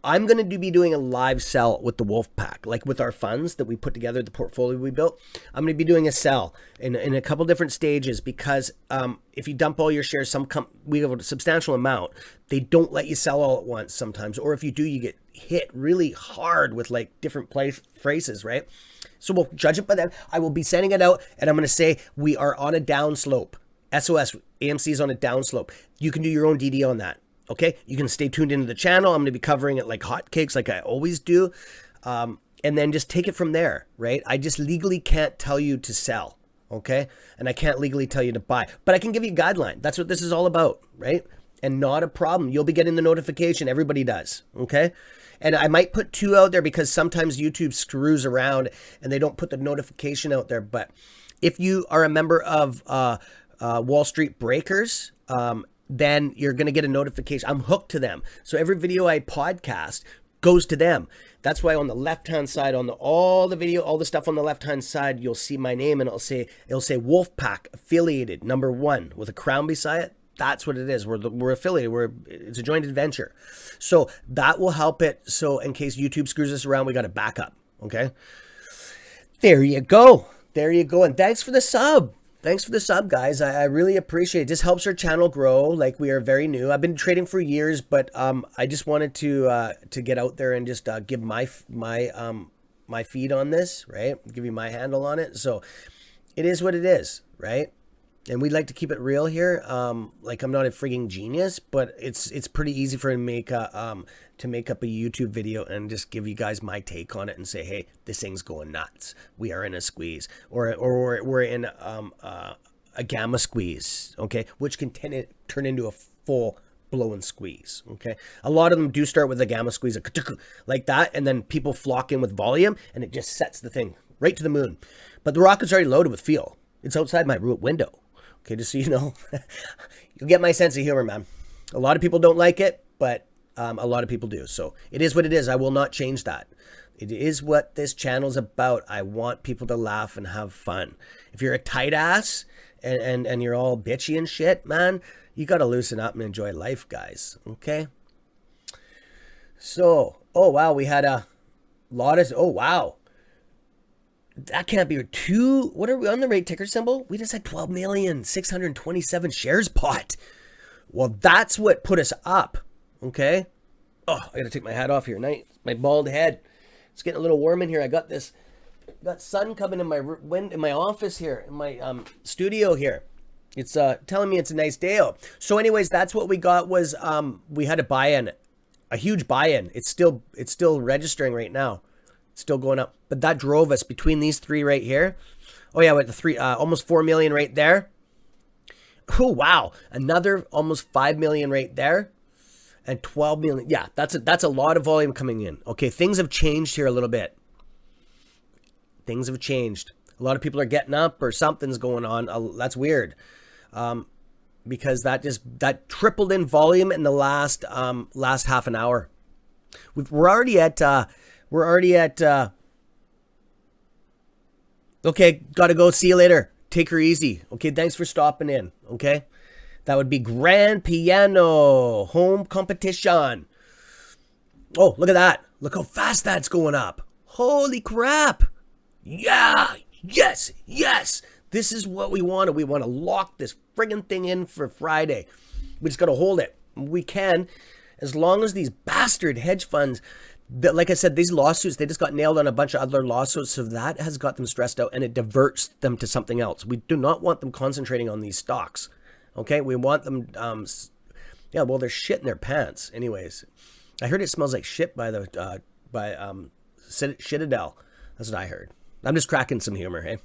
S1: I'm going to be doing a live sell with the Wolfpack, like with our funds that we put together, the portfolio we built. I'm going to be doing a sell in a couple different stages because if you dump all your shares, we have a substantial amount. They don't let you sell all at once sometimes. Or if you do, you get hit really hard with like different phrases, right? So we'll judge it by that. I will be sending it out and I'm going to say we are on a downslope. SOS, AMC is on a downslope. You can do your own DD on that. Okay, you can stay tuned into the channel. I'm going to be covering it like hotcakes, like I always do. And then just take it from there, right? I just legally can't tell you to sell, okay? And I can't legally tell you to buy. But I can give you a guideline. That's what this is all about, right? And not a problem. You'll be getting the notification. Everybody does, okay? And I might put 2 out there because sometimes YouTube screws around and they don't put the notification out there. But if you are a member of Wall Street Breakers, then you're going to get a notification. I'm hooked to them. So every video I podcast goes to them. That's why on the left-hand side, on all the stuff on the left-hand side, you'll see my name and it'll say Wolfpack affiliated #1 with a crown beside it. That's what it is. We're affiliated. It's a joint adventure. So that will help it. So in case YouTube screws us around, we got a backup. Okay. There you go. There you go. And thanks for the sub. Thanks for the sub, guys. I really appreciate it. This helps our channel grow. Like, we are very new. I've been trading for years, but I just wanted to get out there and just give my feed on this, right? Give you my handle on it. So it is what it is, right? And we'd like to keep it real here. Like, I'm not a frigging genius, but it's pretty easy for me to make up a YouTube video and just give you guys my take on it and say, hey, this thing's going nuts. We are in a squeeze, or we're in a gamma squeeze, okay, which can turn into a full blown squeeze. Okay, a lot of them do start with a gamma squeeze like that, and then people flock in with volume, and it just sets the thing right to the moon. But the rocket's already loaded with fuel. It's outside my window. Okay, just so you know. You'll get my sense of humor, man. A lot of people don't like it, but a lot of people do. So it is what it is. I will not change that. It is what this channel's about. I want people to laugh and have fun. If you're a tight ass and you're all bitchy and shit, man, you got to loosen up and enjoy life, guys. Okay? So, oh, wow, we had a lot of, oh, wow. That can't be two. What are we on the rate ticker symbol? We just had 12,627 shares bought. Well, that's what put us up. Okay. Oh, I got to take my hat off here. My bald head. It's getting a little warm in here. I got sun coming in my office here, in my studio here. It's telling me it's a nice day out. So anyways, that's what we got was we had a buy-in, a huge buy-in. It's still registering right now. Still going up, but that drove us between these three right here. Oh yeah, with the three, almost 4 million right there. Oh wow, another almost 5 million right there, and 12 million. Yeah, that's a lot of volume coming in. Okay, things have changed here a little bit. Things have changed. A lot of people are getting up, or something's going on. That's weird, because that tripled in volume in the last half an hour. We're already at. Okay, gotta go. See you later. Take her easy. Okay, thanks for stopping in. Okay, that would be Grand Piano Home Competition. Oh, look at that. Look how fast that's going up. Holy crap. Yeah, yes. This is what we wanted. We want to lock this friggin' thing in for Friday. We just gotta hold it. We can, as long as these bastard hedge funds, like I said, these lawsuits, they just got nailed on a bunch of other lawsuits, so that has got them stressed out, and it diverts them to something else. We do not want them concentrating on these stocks, okay? We want them, yeah, well, they're shitting their pants. Anyways, I heard it smells like shit by Citadel. That's what I heard. I'm just cracking some humor, hey?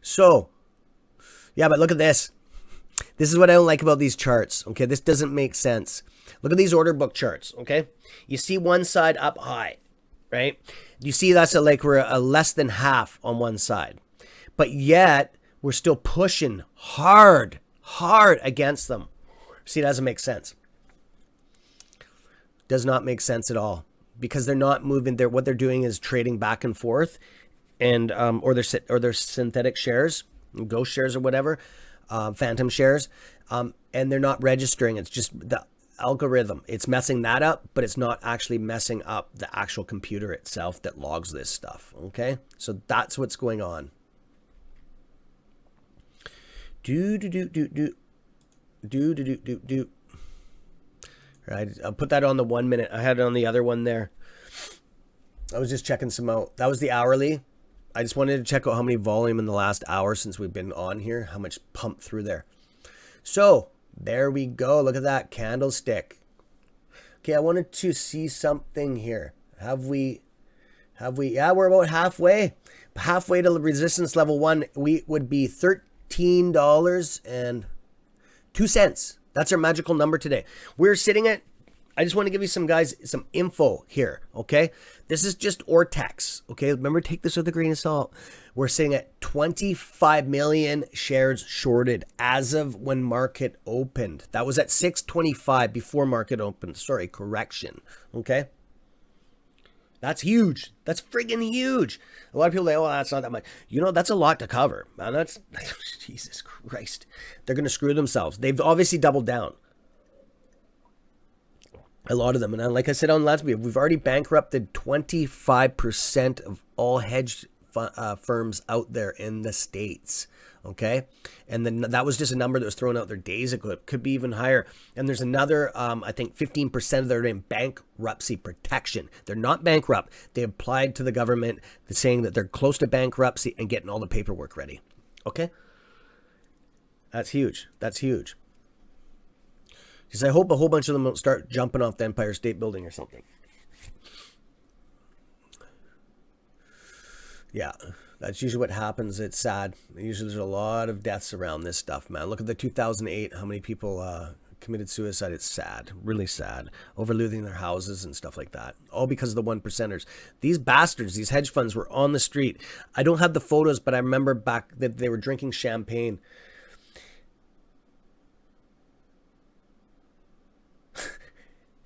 S1: So, yeah, but look at this. This is what I don't like about these charts, okay? This doesn't make sense. Look at these order book charts, okay? You see one side up high, right? You see that's we're a less than half on one side. But yet, we're still pushing hard against them. See, it doesn't make sense. Does not make sense at all. Because they're not moving. What they're doing is trading back and forth, and or their synthetic shares, ghost shares or whatever, phantom shares, and they're not registering. It's just the algorithm. It's messing that up, but it's not actually messing up the actual computer itself that logs this stuff. Okay, so that's what's going on. Do. Right, I'll put that on the 1 minute. I had it on the other one there. I was just checking some out. That was the hourly. I just wanted to check out how many volume in the last hour since we've been on here, how much pumped through there. So there we go. Look at that candlestick. Okay, I wanted to see something here. Have we? Yeah, we're about halfway. Halfway to resistance level 1. We would be $13.02. That's our magical number today. We're sitting at, I just want to give you some info here, okay? This is just Ortex, okay? Remember, take this with a grain of salt. We're sitting at 25 million shares shorted as of when market opened. That was at 6:25 before market opened. Sorry, correction, okay? That's huge. That's friggin' huge. A lot of people say, oh, that's not that much. You know, that's a lot to cover, man. That's Jesus Christ. They're going to screw themselves. They've obviously doubled down. A lot of them. And like I said on last week, we've already bankrupted 25% of all hedge firms out there in the States. Okay. And then that was just a number that was thrown out there days ago. It could be even higher. And there's another, I think 15% of them are in bankruptcy protection. They're not bankrupt. They applied to the government saying that they're close to bankruptcy and getting all the paperwork ready. Okay. That's huge. That's huge. Because I hope a whole bunch of them don't start jumping off the Empire State Building or something. Yeah, that's usually what happens. It's sad. Usually there's a lot of deaths around this stuff, man. Look at the 2008, how many people committed suicide. It's sad, really sad. Over losing their houses and stuff like that. All because of the one percenters. These bastards, these hedge funds were on the street. I don't have the photos, but I remember back that they were drinking champagne.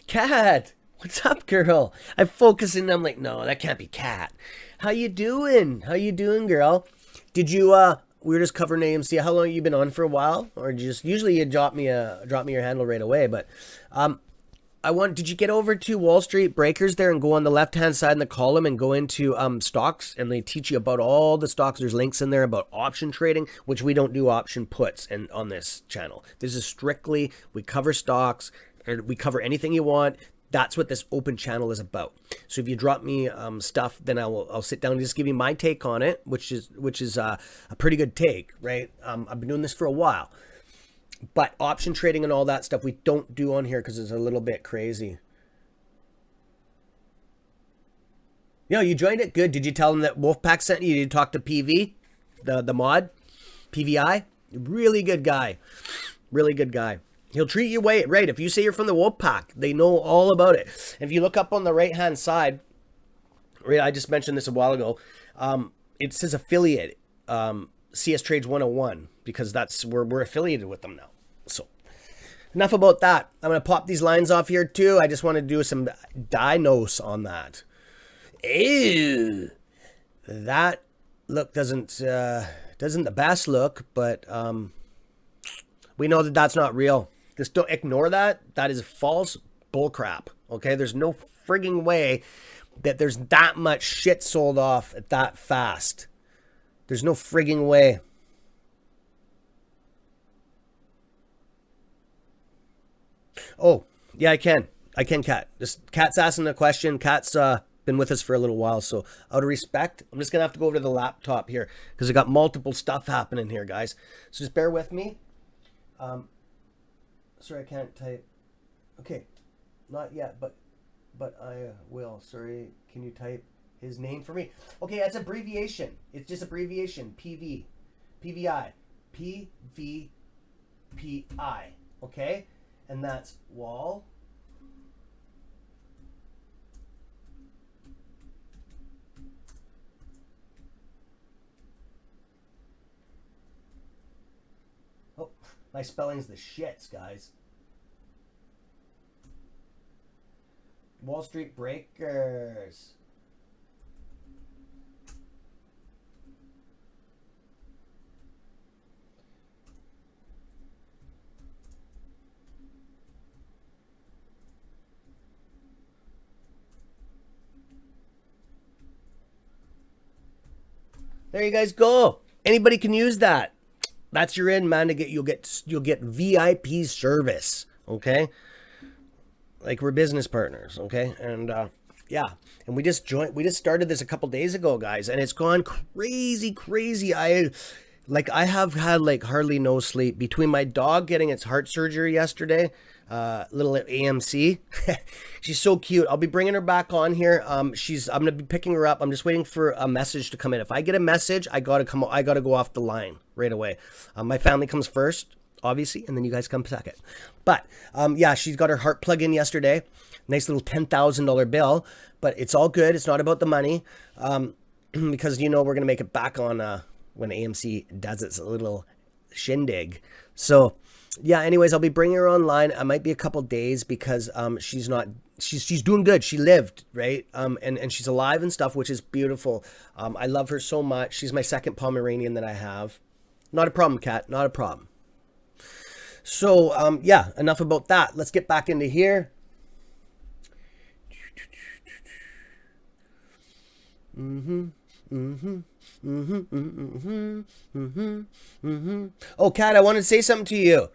S1: Cat, what's up, girl? I'm focusing. I'm like, no, that can't be Cat. How you doing? How you doing, girl? Did you we were just covering AMC. How long have you been on for a while? Or just usually you drop me your handle right away, but did you get over to Wall Street Breakers there and go on the left-hand side in the column and go into stocks, and they teach you about all the stocks. There's links in there about option trading, which we don't do option puts and on this channel. This is strictly, we cover stocks and we cover anything you want. That's what this open channel is about. So if you drop me stuff, then I'll sit down and just give you my take on it, which is a pretty good take, right? I've been doing this for a while, but option trading and all that stuff we don't do on here because it's a little bit crazy. Yo, you joined it? Good. Did you tell them that Wolfpack sent you? Did you talk to PV, the mod, PVI? Really good guy. Really good guy. He'll treat you right. If you say you're from the Wolfpack, they know all about it. If you look up on the right-hand side, right, I just mentioned this a while ago, it says affiliate, CS Trades 101, because we're affiliated with them now. So enough about that. I'm going to pop these lines off here too. I just want to do some diagnose on that. Ew. That look doesn't the best look, but we know that that's not real. Just don't ignore that. That is false bullcrap. Okay, there's no frigging way that there's that much shit sold off at that fast. There's no frigging way. Oh, yeah, I can, Kat. Just Kat's asking a question. Kat's been with us for a little while, so out of respect, I'm just gonna have to go over to the laptop here because I got multiple stuff happening here, guys. So just bear with me. Sorry, I can't type. Okay, not yet, but I will. Sorry, can you type his name for me? Okay, that's abbreviation. It's just abbreviation. PV, PVI, PVPI. Okay, and that's Wall. Oh, my spelling's the shits, guys. Wall Street Breakers. There you guys go. Anybody can use that. That's your in, man. You'll get VIP service. Okay. Like we're business partners, okay? And yeah, and we just started this a couple days ago, guys, and it's gone crazy. I have had like hardly no sleep between my dog getting its heart surgery yesterday, little AMC. She's so cute. I'll be bringing her back on here. I'm gonna be picking her up. I'm just waiting for a message to come in. If I get a message, I gotta go off the line right away. My family comes first, obviously, and then you guys come second. But yeah, she's got her heart plug in yesterday. Nice little $10,000 bill, but it's all good. It's not about the money, because we're gonna make it back on when AMC does its little shindig. So yeah, anyways, I'll be bringing her online. I might be a couple days because she's not she's doing good. She lived, right? And she's alive and stuff, which is beautiful. I love her so much. She's my second Pomeranian that I have. Not a problem, cat. Not a problem. So, yeah, enough about that. Let's get back into here. Oh, Kat, I wanted to say something to you.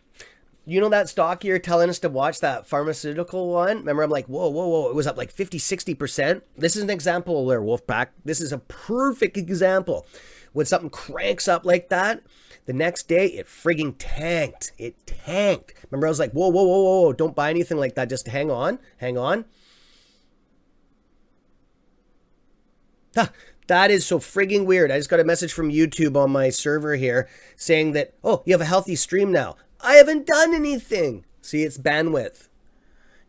S1: You know that stock you're telling us to watch, that pharmaceutical one? Remember, I'm like, whoa, whoa, whoa. It was up like 50, 60%. This is an example there, Wolfpack. This is a perfect example. When something cranks up like that, the next day it frigging tanked. It tanked. Remember, I was like, whoa, whoa, whoa, whoa, whoa. Don't buy anything like that. Just hang on. Hang on. Huh. That is so frigging weird. I just got a message from YouTube on my server here saying that, oh, you have a healthy stream now. I haven't done anything. See, it's bandwidth.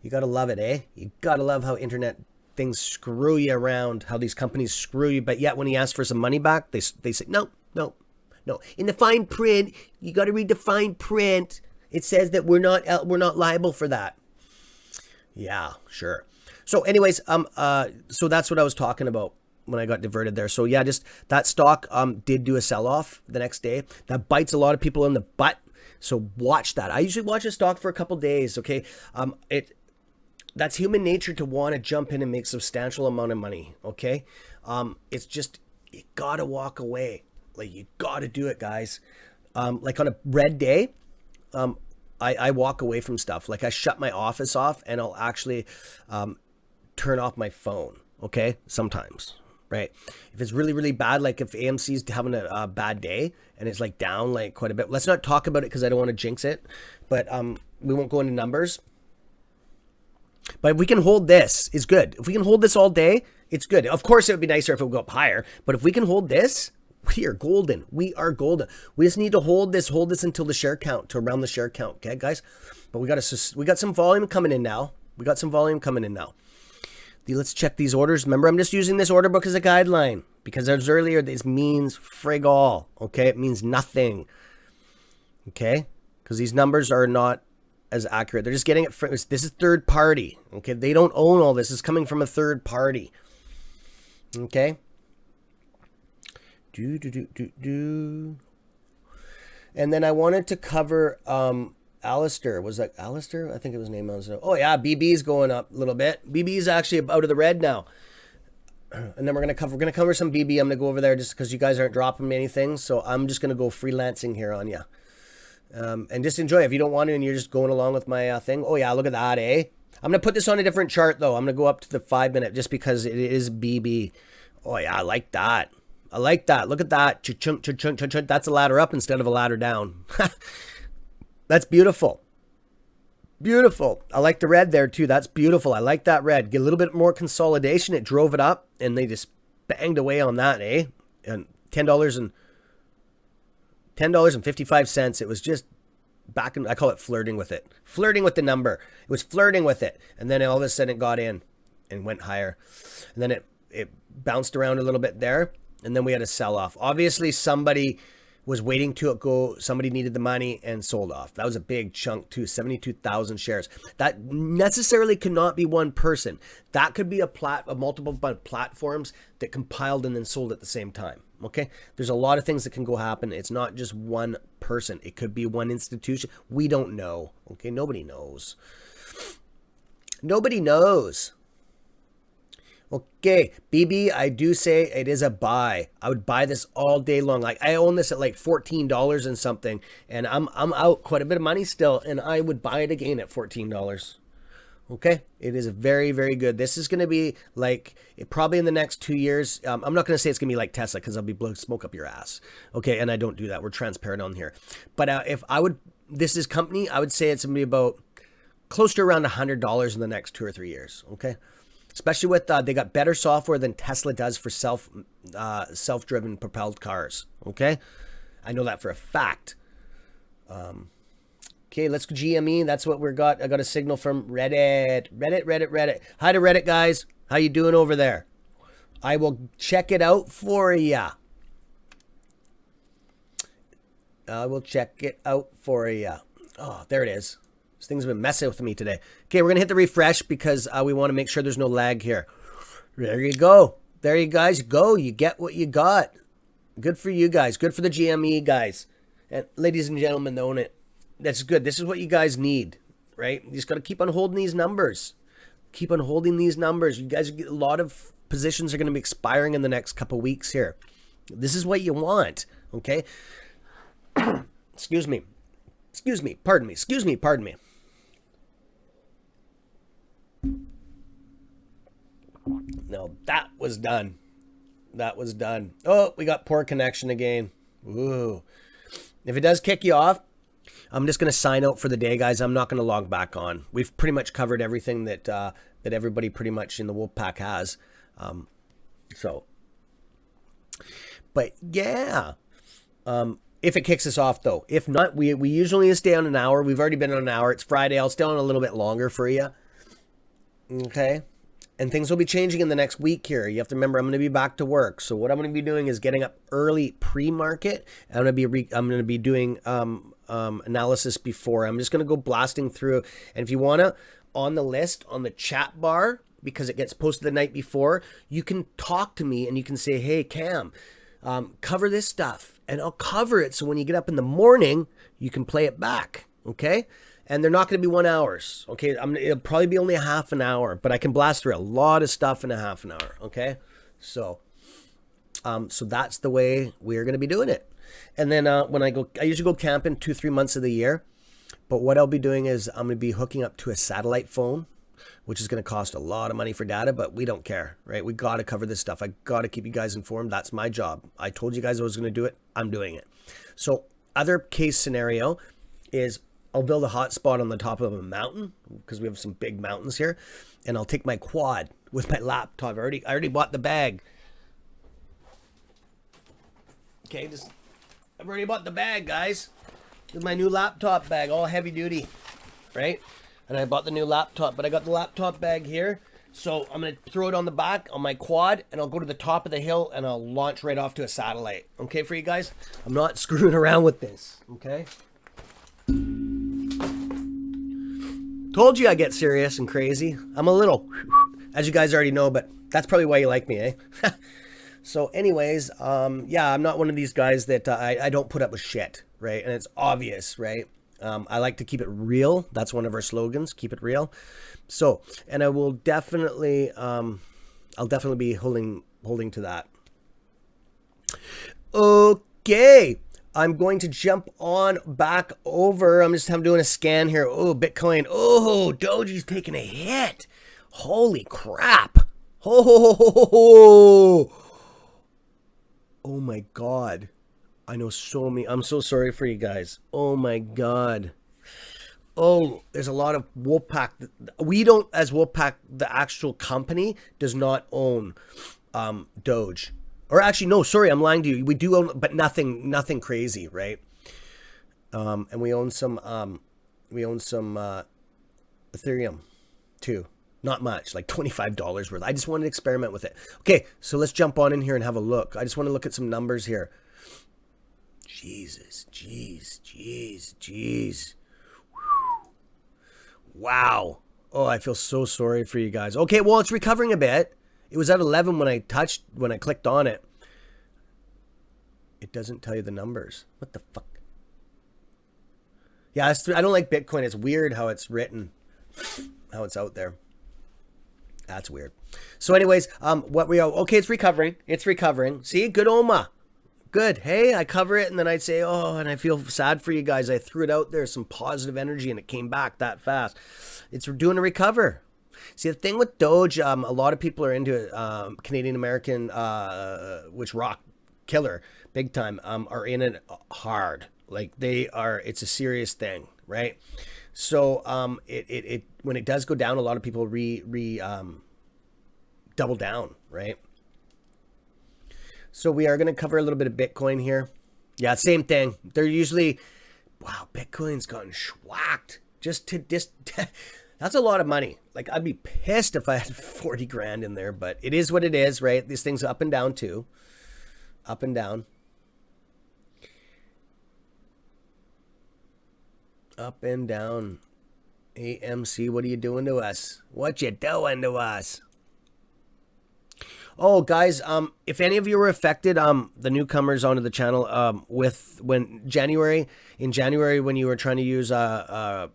S1: You gotta love it, eh? You gotta love how internet things screw you around, how these companies screw you. But yet when you ask for some money back, they say, no, no, no. In the fine print, you gotta read the fine print. It says that we're not liable for that. Yeah, sure. So anyways, so that's what I was talking about when I got diverted there. So yeah, just that stock did do a sell-off the next day. That bites a lot of people in the butt. So watch that. I usually watch a stock for a couple days, okay? That's human nature to want to jump in and make substantial amount of money, okay? It's just, you gotta walk away. Like, you gotta do it, guys. Like on a red day, I walk away from stuff. Like, I shut my office off and I'll actually turn off my phone, okay? Sometimes. Right. If it's really, really bad, like if AMC's having a bad day and it's like down like quite a bit, let's not talk about it because I don't want to jinx it, but we won't go into numbers. But if we can hold this, it's good. If we can hold this all day, it's good. Of course, it would be nicer if it would go up higher, but if we can hold this, we are golden. We are golden. We just need to hold this until the share count, to around the share count. Okay, guys? But we got some volume coming in now. Let's check these orders. Remember, I'm just using this order book as a guideline because as earlier, this means frig all. Okay, it means nothing. Okay, because these numbers are not as accurate. They're just getting it. This is third party. Okay, they don't own all this. It's coming from a third party. Okay. And then I wanted to cover Alistair. Was that Alistair? I think it was named Alistair. Oh yeah, BB's going up a little bit. BB's actually out of the red now. And then we're gonna cover some BB. I'm gonna go over there just because you guys aren't dropping me anything. So I'm just gonna go freelancing here on you. And just enjoy. If you don't want to and you're just going along with my thing. Oh yeah, look at that, eh? I'm gonna put this on a different chart though. I'm gonna go up to the 5 minute just because it is BB. Oh yeah, I like that. Look at that. Cha-chunk, cha-chunk, cha-chunk. That's a ladder up instead of a ladder down. That's beautiful. Beautiful. I like the red there too. That's beautiful. I like that red. Get a little bit more consolidation. It drove it up and they just banged away on that, eh? And $10.55. It was just back in, I call it flirting with it. Flirting with the number. It was flirting with it. And then all of a sudden it got in and went higher. And then it bounced around a little bit there. And then we had a sell off. Obviously somebody was waiting to it go. Somebody needed the money and sold off. That was a big chunk too, 72,000 shares. That necessarily cannot be one person. That could be a multiple platforms that compiled and then sold at the same time. Okay. There's a lot of things that can go happen. It's not just one person. It could be one institution. We don't know. Okay. Nobody knows. Nobody knows. Okay, BB, I do say it is a buy. I would buy this all day long. Like I own this at like $14 and something, and I'm out quite a bit of money still, and I would buy it again at $14. Okay, it is very, very good. This is going to be like probably in the next 2 years. I'm not going to say it's going to be like Tesla because I'll be blowing smoke up your ass. Okay, and I don't do that. We're transparent on here. But if I would, this is company, I would say it's going to be about close to around $100 in the next 2 or 3 years. Okay. Especially with, they got better software than Tesla does for self-driven propelled cars. Okay. I know that for a fact. Okay. Let's go GME. That's what we got. I got a signal from Reddit. Hi to Reddit guys. How you doing over there? I will check it out for ya. Oh, there it is. This thing's been messing with me today. Okay, we're going to hit the refresh because we want to make sure there's no lag here. There you go. There you guys go. You get what you got. Good for you guys. Good for the GME guys. And ladies and gentlemen, own it. That's good. This is what you guys need, right? You just got to keep on holding these numbers. Keep on holding these numbers. You guys, a lot of positions are going to be expiring in the next couple weeks here. This is what you want, okay? Excuse me. Pardon me. No, that was done. Oh, we got poor connection again. Ooh. If it does kick you off, I'm just going to sign out for the day, guys. I'm not going to log back on. We've pretty much covered everything that that everybody pretty much in the Wolfpack has. But yeah. If it kicks us off, though. If not, we usually stay on an hour. We've already been on an hour. It's Friday. I'll stay on a little bit longer for you. Okay? And things will be changing in the next week here. You have to remember, I'm going to be back to work. So what I'm going to be doing is getting up early pre-market. I'm going to be doing analysis before. I'm just going to go blasting through. And if you want to, on the list, on the chat bar, because it gets posted the night before, you can talk to me and you can say, hey, Cam, cover this stuff. And I'll cover it so when you get up in the morning, you can play it back. Okay? And they're not going to be 1 hour. Okay, it'll probably be only a half an hour, but I can blast through a lot of stuff in a half an hour. Okay, so that's the way we're going to be doing it. And then when I usually go camping 2-3 months of the year. But what I'll be doing is I'm going to be hooking up to a satellite phone, which is going to cost a lot of money for data, but we don't care, right? We got to cover this stuff. I got to keep you guys informed. That's my job. I told you guys I was going to do it. I'm doing it. So other case scenario is I'll build a hotspot on the top of a mountain because we have some big mountains here, and I'll take my quad with my laptop. I already bought the bag. Okay, I've already bought the bag, guys. This is my new laptop bag, all heavy duty, right? And I bought the new laptop, but I got the laptop bag here. So I'm going to throw it on the back on my quad, and I'll go to the top of the hill, and I'll launch right off to a satellite. Okay, for you guys? I'm not screwing around with this, okay? Told you I get serious and crazy. I'm a little, as you guys already know, but that's probably why you like me, eh? So anyways, yeah, I'm not one of these guys that I don't put up with shit, right? And it's obvious, right? I like to keep it real. That's one of our slogans, keep it real. So, and I will definitely, I'll definitely be holding to that. Okay. I'm going to jump on back over. I'm doing a scan here. Oh, Bitcoin. Oh, Doji's taking a hit. Holy crap. Oh my God. I know so many. I'm so sorry for you guys. Oh my God. Oh, there's a lot of Wolfpack. We don't, as Wolfpack, the actual company does not own Doge. Or actually, no, sorry, I'm lying to you. We do own, but nothing crazy, right? And we own some Ethereum too. Not much, like $25 worth. I just wanted to experiment with it. Okay, so let's jump on in here and have a look. I just want to look at some numbers here. Jesus, jeez. Wow. Oh, I feel so sorry for you guys. Okay, well, it's recovering a bit. It was at 11 when I clicked on it. It doesn't tell you the numbers. What the fuck? Yeah, I don't like Bitcoin. It's weird how it's written, how it's out there. That's weird. So anyways, okay, it's recovering. See, good Oma. Good. Hey, I cover it and then I'd say, oh, and I feel sad for you guys. I threw it out there, some positive energy, and it came back that fast. It's doing a recover. See, the thing with Doge, a lot of people are into it. Canadian American, which rock killer, big time, are in it hard. Like it's a serious thing, right? So it when it does go down, a lot of people double down, right? So we are going to cover a little bit of Bitcoin here. Yeah, same thing. They're usually, wow, Bitcoin's gotten schwacked. That's a lot of money. Like, I'd be pissed if I had 40 grand in there, but it is what it is, right? These things up and down too. Up and down. Up and down. AMC, what are you doing to us? What you doing to us? Oh, guys, if any of you were affected, the newcomers onto the channel, with in January when you were trying to use Robinhood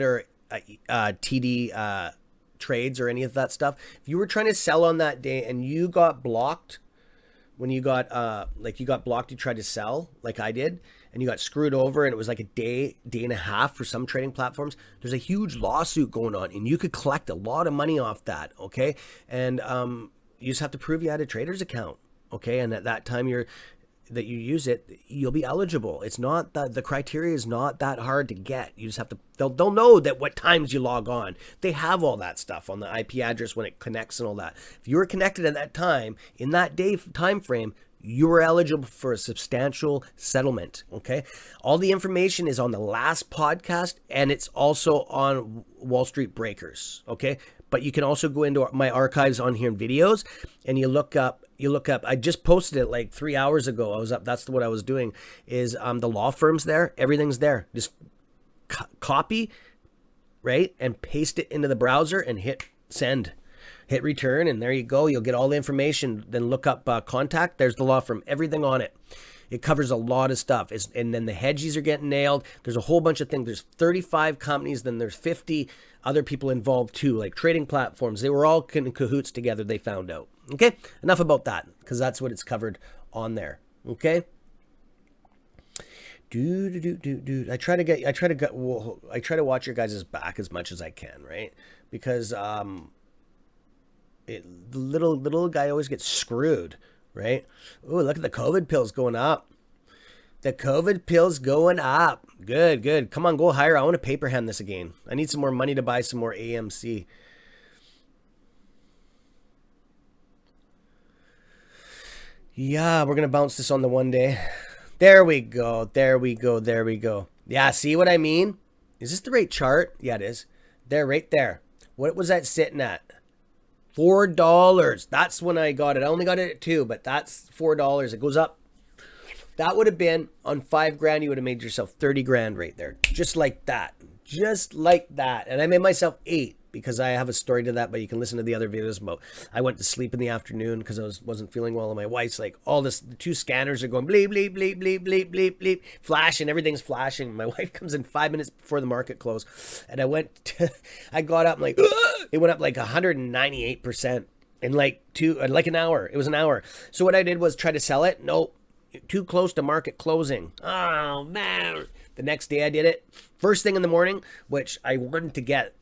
S1: or TD trades or any of that stuff, if you were trying to sell on that day and you got blocked, when you got blocked, you tried to sell like I did, and you got screwed over, and it was like a day and a half for some trading platforms. There's a huge lawsuit going on, and you could collect a lot of money off that. Okay, and you just have to prove you had a trader's account. Okay, and at that time that you use it, you'll be eligible. It's not that the criteria is not that hard to get. You just have to, they'll know that what times you log on. They have all that stuff on the IP address when it connects and all that. If you were connected at that time, in that day time frame, you were eligible for a substantial settlement. Okay. All the information is on the last podcast, and it's also on Wall Street Breakers. Okay. But you can also go into my archives on here in videos, and you look up, I just posted it like 3 hours ago. I was up. That's what I was doing is, the law firms there, everything's there. Just copy, right? And paste it into the browser and hit send, hit return. And there you go. You'll get all the information. Then look up contact. There's the law firm, everything on it. It covers a lot of stuff. And then the hedgies are getting nailed. There's a whole bunch of things. There's 35 companies. Then there's 50 other people involved too, like trading platforms. They were all in cahoots together, they found out. Okay, enough about that, because that's what it's covered on there. Okay. I try to watch your guys' back as much as I can, right? Because the little guy always gets screwed, right? Oh, look at the COVID pills going up. The COVID pills going up. Good. Come on, go higher. I want to paper hand this again. I need some more money to buy some more AMC. Yeah, we're going to bounce this on the one day. There we go. Yeah, see what I mean? Is this the right chart? Yeah, it is. There, right there. What was that sitting at? $4. That's when I got it. I only got it at $2, but that's $4. It goes up. That would have been on $5,000. You would have made yourself 30 grand right there. Just like that. And I made myself 8 because I have a story to that, but you can listen to the other videos about, I went to sleep in the afternoon because I wasn't feeling well. And my wife's like, the 2 scanners are going bleep, bleep, bleep, bleep, bleep, bleep, bleep, flashing. Everything's flashing. My wife comes in 5 minutes before the market closed. And I got up and like, it went up like 198% in like an hour. It was an hour. So what I did was try to sell it. Nope. Too close to market closing. Oh man. The next day I did it first thing in the morning, which I wanted to get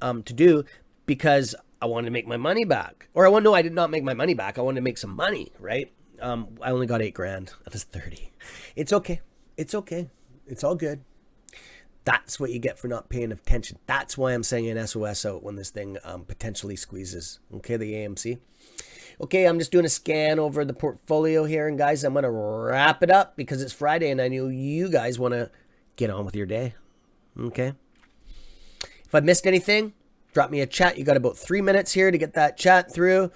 S1: to do because I wanted to make my money back. I did not make my money back. I wanted to make some money, right? I only got $8,000 out of 30. It's okay. It's all good. That's what you get for not paying attention. That's why I'm sending an SOS out when this thing potentially squeezes. Okay, the AMC. Okay, I'm just doing a scan over the portfolio here. And guys, I'm going to wrap it up because it's Friday and I know you guys want to get on with your day. Okay. If I missed anything, drop me a chat. You got about 3 minutes here to get that chat through.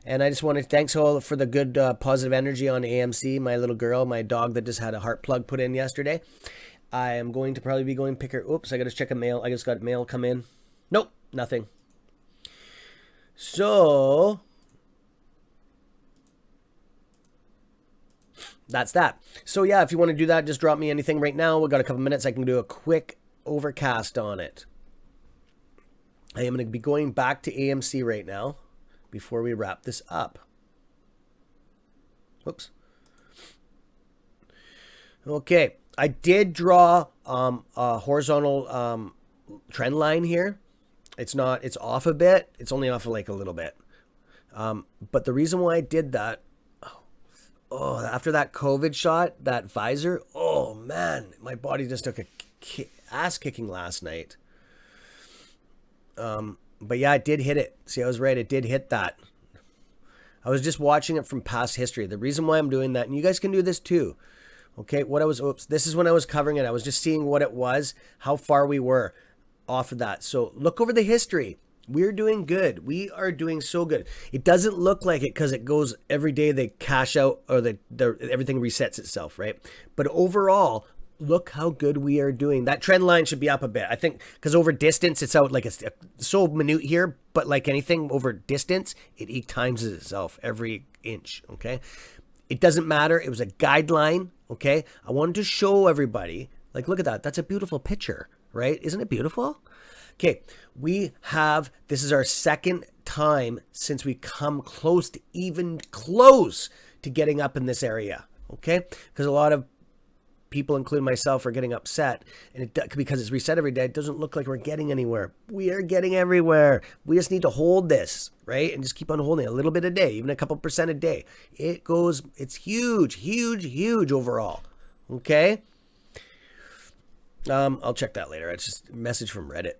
S1: And I just want to thanks all for the good positive energy on AMC. My little girl, my dog that just had a heart plug put in yesterday. I am going to probably be going pick her. Oops, I got to check a mail. I just got mail come in. Nope, nothing. So that's that. So yeah, if you want to do that, just drop me anything right now. We've got a couple minutes. I can do a quick overcast on it. I am going to be going back to AMC right now before we wrap this up. Whoops. Okay. I did draw a horizontal trend line here. It's off a bit. It's only off like a little bit. But the reason why I did that, after that COVID shot, that visor, oh man, my body just took a ass kicking last night. But yeah, it did hit it. See, I was right. It did hit that. I was just watching it from past history. The reason why I'm doing that, and you guys can do this too. Okay, this is when I was covering it. I was just seeing what it was, how far we were off of that. So look over the history. We're doing good. We are doing so good. It doesn't look like it because it goes every day they cash out or everything resets itself, right? But overall, Look how good we are doing. That trend line should be up a bit. I think because over distance, it's out like it's so minute here, but like anything over distance, it times itself every inch. Okay. It doesn't matter. It was a guideline. Okay. I wanted to show everybody, like, look at that. That's a beautiful picture, right? Isn't it beautiful? Okay. This is our second time since we come close to getting up in this area. Okay. Because a lot of people, including myself, are getting upset, and because it's reset every day, it doesn't look like we're getting anywhere. We are getting everywhere. We just need to hold this, right? And just keep on holding it a little bit a day, even a couple percent a day. It's huge overall. Okay. I'll check that later. It's just a message from Reddit.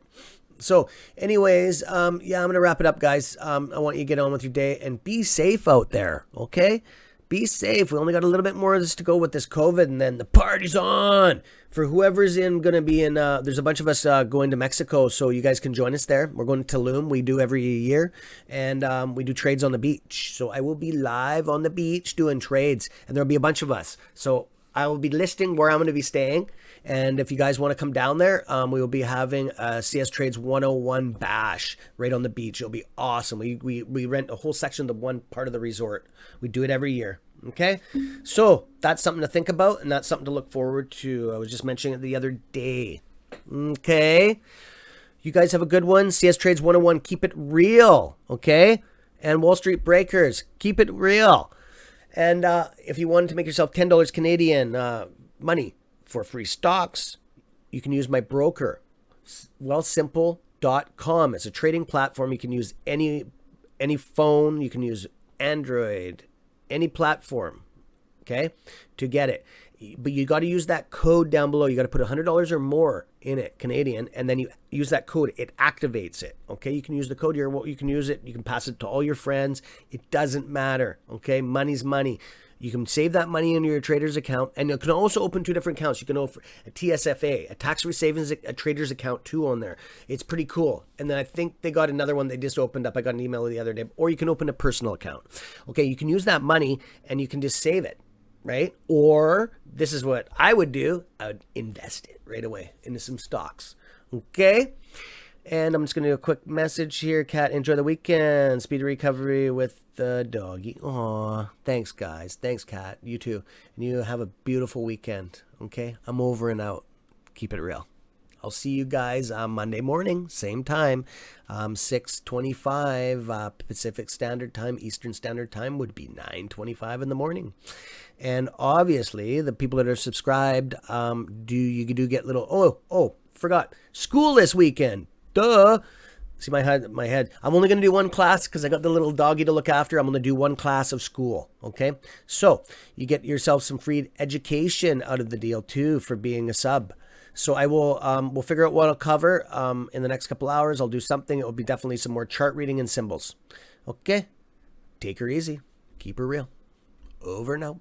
S1: So anyways, I'm going to wrap it up, guys. I want you to get on with your day and be safe out there. Okay. Be safe. We only got a little bit more of this to go with this COVID, and then the party's on. For whoever's going to be in, there's a bunch of us going to Mexico, so you guys can join us there. We're going to Tulum. We do every year, and we do trades on the beach. So I will be live on the beach doing trades, and there'll be a bunch of us. So I will be listing where I'm going to be staying, and if you guys want to come down there, we will be having a CS Trades 101 bash right on the beach. It'll be awesome. We rent a whole section of the one part of the resort. We do it every year. Okay, so that's something to think about, and that's something to look forward to. I was just mentioning it the other day. Okay, you guys have a good one. CS Trades 101, keep it real. Okay, and Wall Street Breakers, keep it real. And if you wanted to make yourself $10 Canadian money for free stocks, you can use my broker, wealthsimple.com. It's a trading platform. You can use any phone. You can use Android, any platform, okay, to get it. But you got to use that code down below. You got to put $100 or more in it, Canadian, and then you use that code. It activates it, okay? You can use the code here. You can use it. You can pass it to all your friends. It doesn't matter, okay? Money's money. You can save that money in your trader's account, and you can also open two different accounts. You can open a TSFA, a tax-free savings, a trader's account too on there. It's pretty cool. And then I think they got another one they just opened up. I got an email the other day. Or you can open a personal account. Okay, you can use that money, and you can just save it, right? Or this is what I would do. I would invest it right away into some stocks, okay? And I'm just going to do a quick message here. Kat, enjoy the weekend. Speedy recovery with the doggy. Aw, thanks, guys. Thanks, Kat. You too. And you have a beautiful weekend, okay? I'm over and out. Keep it real. I'll see you guys on Monday morning, same time, 6:25 Pacific Standard Time. Eastern Standard Time would be 9:25 in the morning. And obviously, the people that are subscribed, you do get little, forgot, school this weekend. Duh. See my head. I'm only going to do one class because I got the little doggy to look after. I'm going to do one class of school. Okay. So you get yourself some free education out of the deal too for being a sub. So I will, we'll figure out what I'll cover in the next couple hours. I'll do something. It will be definitely some more chart reading and symbols. Okay. Take her easy. Keep her real. Over and out.